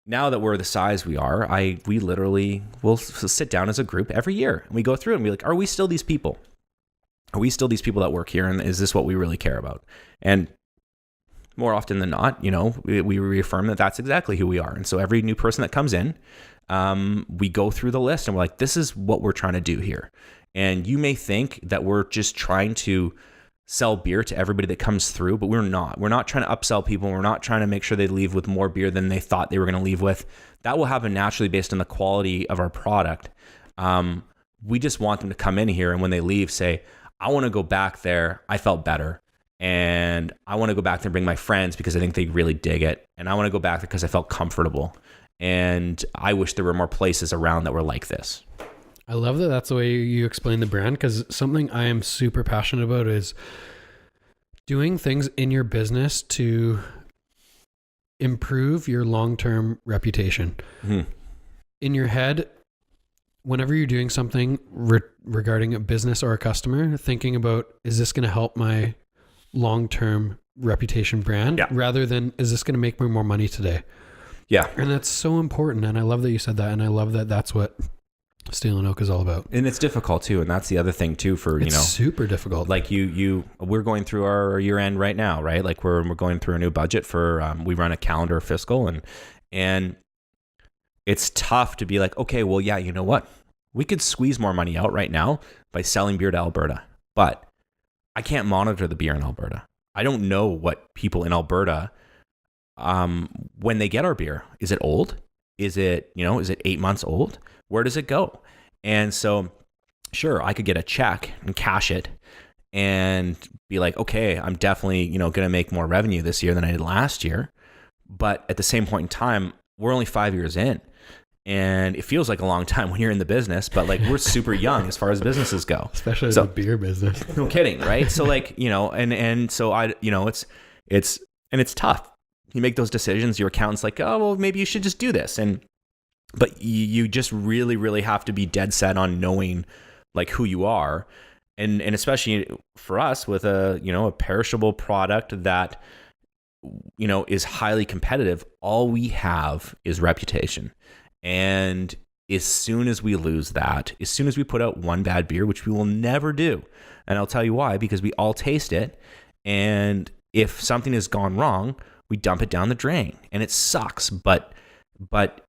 now that we're the size we are, we literally will sit down as a group every year and we go through and be like, are we still these people? Are we still these people that work here? And is this what we really care about? And more often than not, we reaffirm that that's exactly who we are. And so every new person that comes in, we go through the list and we're like, this is what we're trying to do here. And you may think that we're just trying to sell beer to everybody that comes through, but we're not. We're not trying to upsell people. We're not trying to make sure they leave with more beer than they thought they were going to leave with. That will happen naturally based on the quality of our product. We just want them to come in here and when they leave, say, I want to go back there. I felt better. And I want to go back there and bring my friends because I think they really dig it. And I want to go back there because I felt comfortable. And I wish there were more places around that were like this. I love that that's the way you explain the brand, because something I am super passionate about is doing things in your business to improve your long-term reputation. Mm-hmm. In your head, whenever you're doing something regarding a business or a customer, thinking about, is this going to help my long-term reputation brand? Yeah. Rather than, is this going to make me more money today? Yeah. And that's so important. And I love that you said that. And I love that that's what Steel&Oak is all about. And it's difficult too. And that's the other thing too, it's super difficult. Like we're going through our year end right now, right? Like we're going through a new budget for, we run a calendar fiscal and it's tough to be like, okay, well, yeah, you know what? We could squeeze more money out right now by selling beer to Alberta, but I can't monitor the beer in Alberta. I don't know what people in Alberta, when they get our beer, is it old? Is it 8 months old? Where does it go? And so, sure, I could get a check and cash it and be like, okay, I'm definitely, going to make more revenue this year than I did last year. But at the same point in time, we're only 5 years in. And it feels like a long time when you're in the business, but like we're super young as far as businesses go. Especially the beer business. No kidding, right? So like, and so I, it's tough. you make those decisions, your accountant's like, oh, well, maybe you should just do this. But you just really, really have to be dead set on knowing like who you are. And especially for us with a perishable product that, is highly competitive, all we have is reputation. And as soon as we lose that, as soon as we put out one bad beer, which we will never do, and I'll tell you why, because we all taste it. And if something has gone wrong, we dump it down the drain and it sucks. But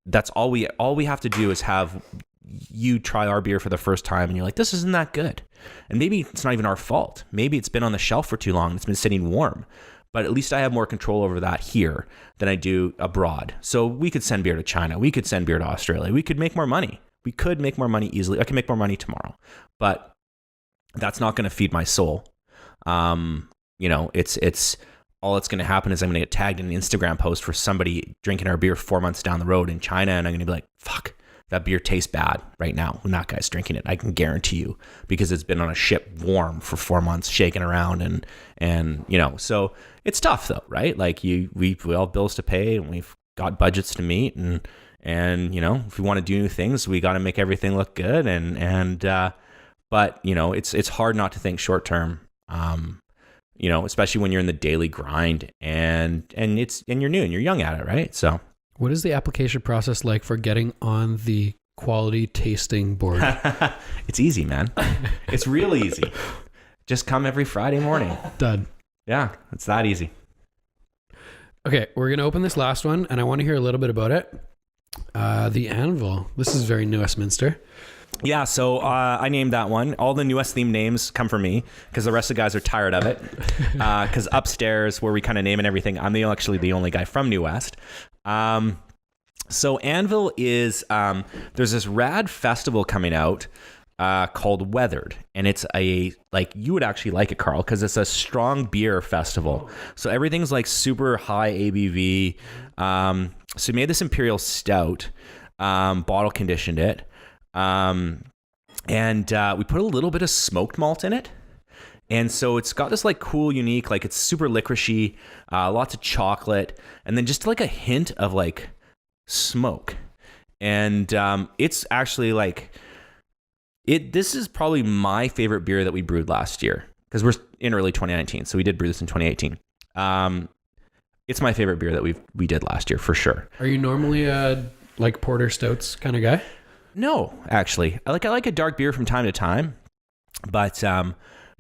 that's all we have to do is have you try our beer for the first time and you're like, this isn't that good. And maybe it's not even our fault. Maybe it's been on the shelf for too long. It's been sitting warm. But at least I have more control over that here than I do abroad. So we could send beer to China. We could send beer to Australia. We could make more money. We could make more money easily. I can make more money tomorrow. But that's not going to feed my soul. It's all that's going to happen is I'm going to get tagged in an Instagram post for somebody drinking our beer 4 months down the road in China. And I'm going to be like, fuck, that beer tastes bad right now when that guy's drinking it. I can guarantee you, because it's been on a ship warm for 4 months, shaking around. And so it's tough though, right? Like we all have bills to pay and we've got budgets to meet. And if we want to do new things, we got to make everything look good. But it's hard not to think short term. Especially when you're in the daily grind and you're new and you're young at it, right? So what is the application process like for getting on the quality tasting board? It's easy, man. It's real easy. Just come every Friday morning. Done. Yeah, it's that easy. Okay, we're going to open this last one and I want to hear a little bit about it. The Anvil. This is very New Westminster. Yeah, so I named that one. All the New West themed names come from me because the rest of the guys are tired of it. Because upstairs, where we kind of name and everything, I'm actually the only guy from New West. So Anvil is there's this rad festival coming out called Weathered, and it's you would actually like it, Carl, because it's a strong beer festival. So everything's like super high ABV. So we made this Imperial Stout, bottle conditioned it. And we put a little bit of smoked malt in it. And so it's got this like cool, unique, like it's super licoricey, lots of chocolate, and then just like a hint of like smoke. And it's actually this is probably my favorite beer that we brewed last year because we're in early 2019. So we did brew this in 2018. It's my favorite beer that we did last year for sure. Are you normally a like porter stouts kind of guy? No, actually, I like a dark beer from time to time, but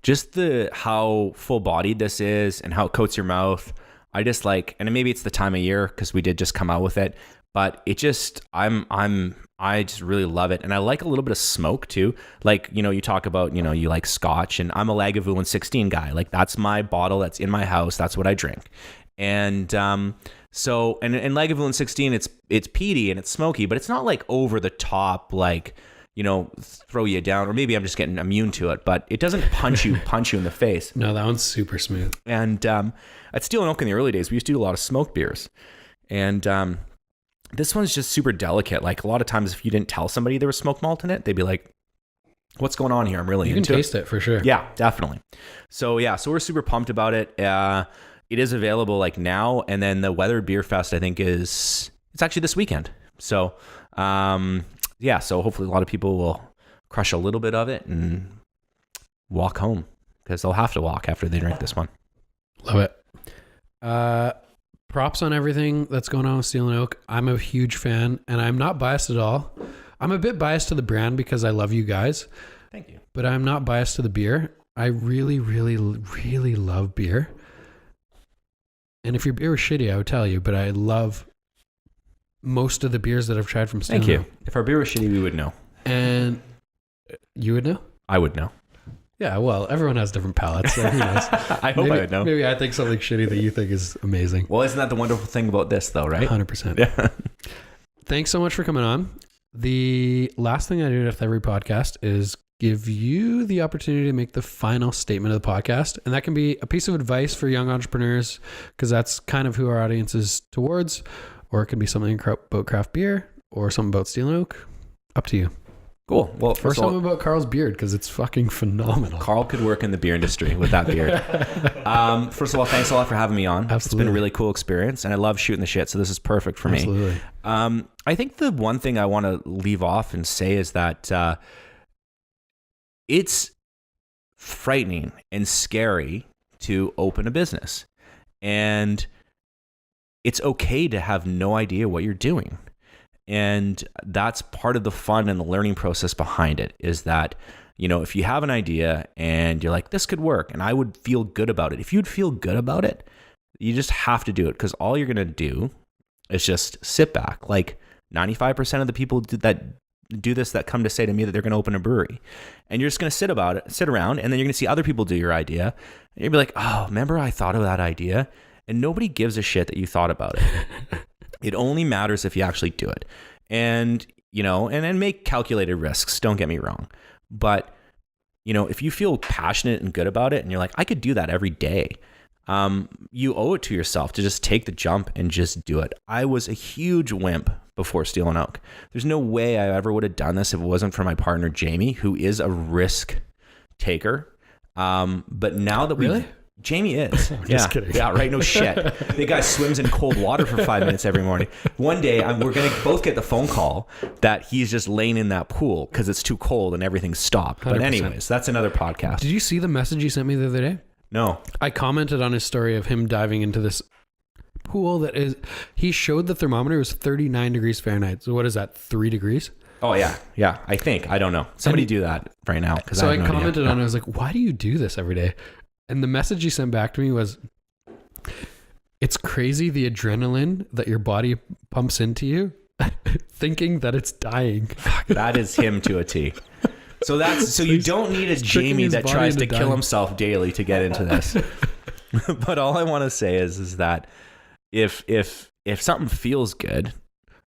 just how full bodied this is and how it coats your mouth, I just like, and maybe it's the time of year because we did just come out with it, but it just I just really love it, and I like a little bit of smoke too. Like you talk about you like Scotch, and I'm a Lagavulin 16 guy. Like that's my bottle that's in my house. That's what I drink, and So, and Lagavulin 16, it's peaty and it's smoky, but it's not like over the top, like, throw you down, or maybe I'm just getting immune to it, but it doesn't punch you in the face. No, that one's super smooth. And at Steel&Oak in the early days, we used to do a lot of smoked beers. And this one's just super delicate. Like a lot of times if you didn't tell somebody there was smoked malt in it, they'd be like, what's going on here? I'm really into it. You can taste it for sure. Yeah, definitely. So we're super pumped about it. It is available like now, and then the Weathered Beer Fest I think it's actually this weekend. So so hopefully a lot of people will crush a little bit of it and walk home because they'll have to walk after they drink this one. Love it. Props on everything that's going on with Steel&Oak. I'm a huge fan, and I'm not biased at all. I'm a bit biased to the brand because I love you guys. Thank you. But I'm not biased to the beer. I really, really, really love beer. And if your beer was shitty, I would tell you, but I love most of the beers that I've tried from Steel&Oak. Thank you. If our beer was shitty, we would know. And you would know? I would know. Yeah, well, everyone has different palates, so who knows? I hope I would know. Maybe I think something shitty that you think is amazing. Well, isn't that the wonderful thing about this, though, right? 100%. Yeah. Thanks so much for coming on. The last thing I do with every podcast is give you the opportunity to make the final statement of the podcast. And that can be a piece of advice for young entrepreneurs, because that's kind of who our audience is towards, or it can be something about craft beer or something about Steel&Oak. Up to you. Cool. Well, First time about Carl's beard, because it's fucking phenomenal. Carl could work in the beer industry with that beard. First of all, thanks a lot for having me on. Absolutely. It's been a really cool experience, and I love shooting the shit, so this is perfect for me. Absolutely. I think the one thing I want to leave off and say is that it's frightening and scary to open a business. And it's okay to have no idea what you're doing. And that's part of the fun and the learning process behind it, is that, you know, if you have an idea and you're like, this could work, and I would feel good about it. If you'd feel good about it, you just have to do it, because all you're going to do is just sit back. Like 95% of the people that do this that come to say to me that they're going to open a brewery, and you're just going to sit around, and then you're going to see other people do your idea, and you'll be like, oh, remember I thought of that idea? And nobody gives a shit that you thought about it. It only matters if you actually do it. And, you know, and make calculated risks, don't get me wrong. But, you know, if you feel passionate and good about it, and you're like, I could do that every day, you owe it to yourself to just take the jump and just do it. I was a huge wimp before Steel&Oak. There's no way I ever would have done this if it wasn't for my partner, Jamie, who is a risk taker. But now that Jamie is. Just kidding. Yeah, right. No shit. The guy swims in cold water for 5 minutes every morning. One day, we're going to both get the phone call that he's just laying in that pool because it's too cold and everything's stopped. 100%. But anyways, that's another podcast. Did you see the message he sent me the other day? No. I commented on his story of him diving into this pool that is, he showed the thermometer was 39 degrees Fahrenheit. So what is that, 3 degrees? Oh, yeah. Yeah, I think. I don't know. Somebody do that right now. So I commented on it. I was like, why do you do this every day? And the message he sent back to me was, it's crazy the adrenaline that your body pumps into you, thinking that it's dying. That is him to a T. So you don't need a Jamie that tries to kill himself daily to get into this. But all I want to say is that if something feels good,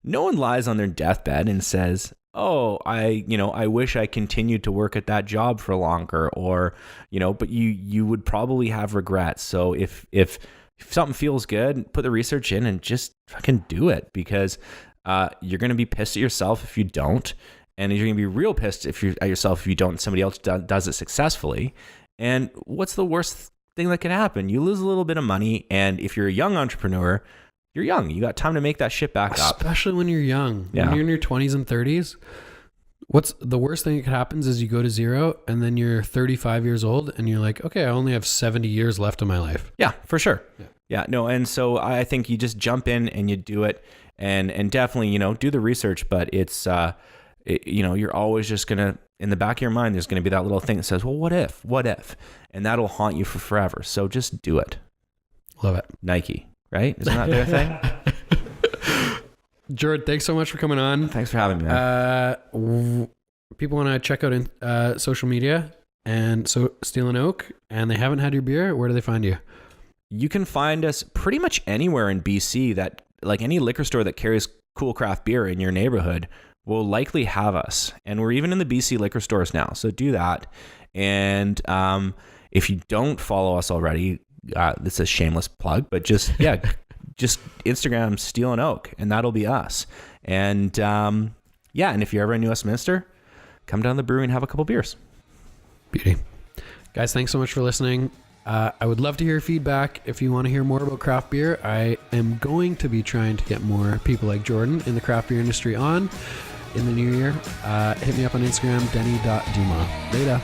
no one lies on their deathbed and says, oh, I wish I continued to work at that job for longer, or, you know, but you would probably have regrets. So if something feels good, put the research in and just fucking do it, because you're going to be pissed at yourself if you don't. And you're going to be real pissed at yourself if you don't, and somebody else does it successfully. And what's the worst thing that can happen? You lose a little bit of money. And if you're a young entrepreneur, you're young. You got time to make that shit back up. Especially when you're young. Yeah. When you're in your 20s and 30s, what's the worst thing that could happen is you go to zero and then you're 35 years old and you're like, okay, I only have 70 years left of my life. Yeah, for sure. Yeah, no. And so I think you just jump in and you do it, and definitely, you know, do the research, but it's, you know, you're always just going to, in the back of your mind, there's going to be that little thing that says, well, what if, and that'll haunt you for forever. So just do it. Love it. Nike. Right? Isn't that their thing? Jord, thanks so much for coming on. Thanks for having me. People want to check out social media and so Steel&Oak, and they haven't had your beer. Where do they find you? You can find us pretty much anywhere in BC. That, like, any liquor store that carries cool craft beer in your neighborhood will likely have us. And we're even in the BC liquor stores now. So do that. And if you don't follow us already, this is a shameless plug, but just Instagram Steel&Oak, and that'll be us. And and if you're ever in Westminster, come down to the brewery and have a couple beers. Beauty. Guys, thanks so much for listening. I would love to hear feedback. If you want to hear more about craft beer, I am going to be trying to get more people like Jorden in the craft beer industry on in the new year. Hit me up on Instagram, Denny.Dumas. Later.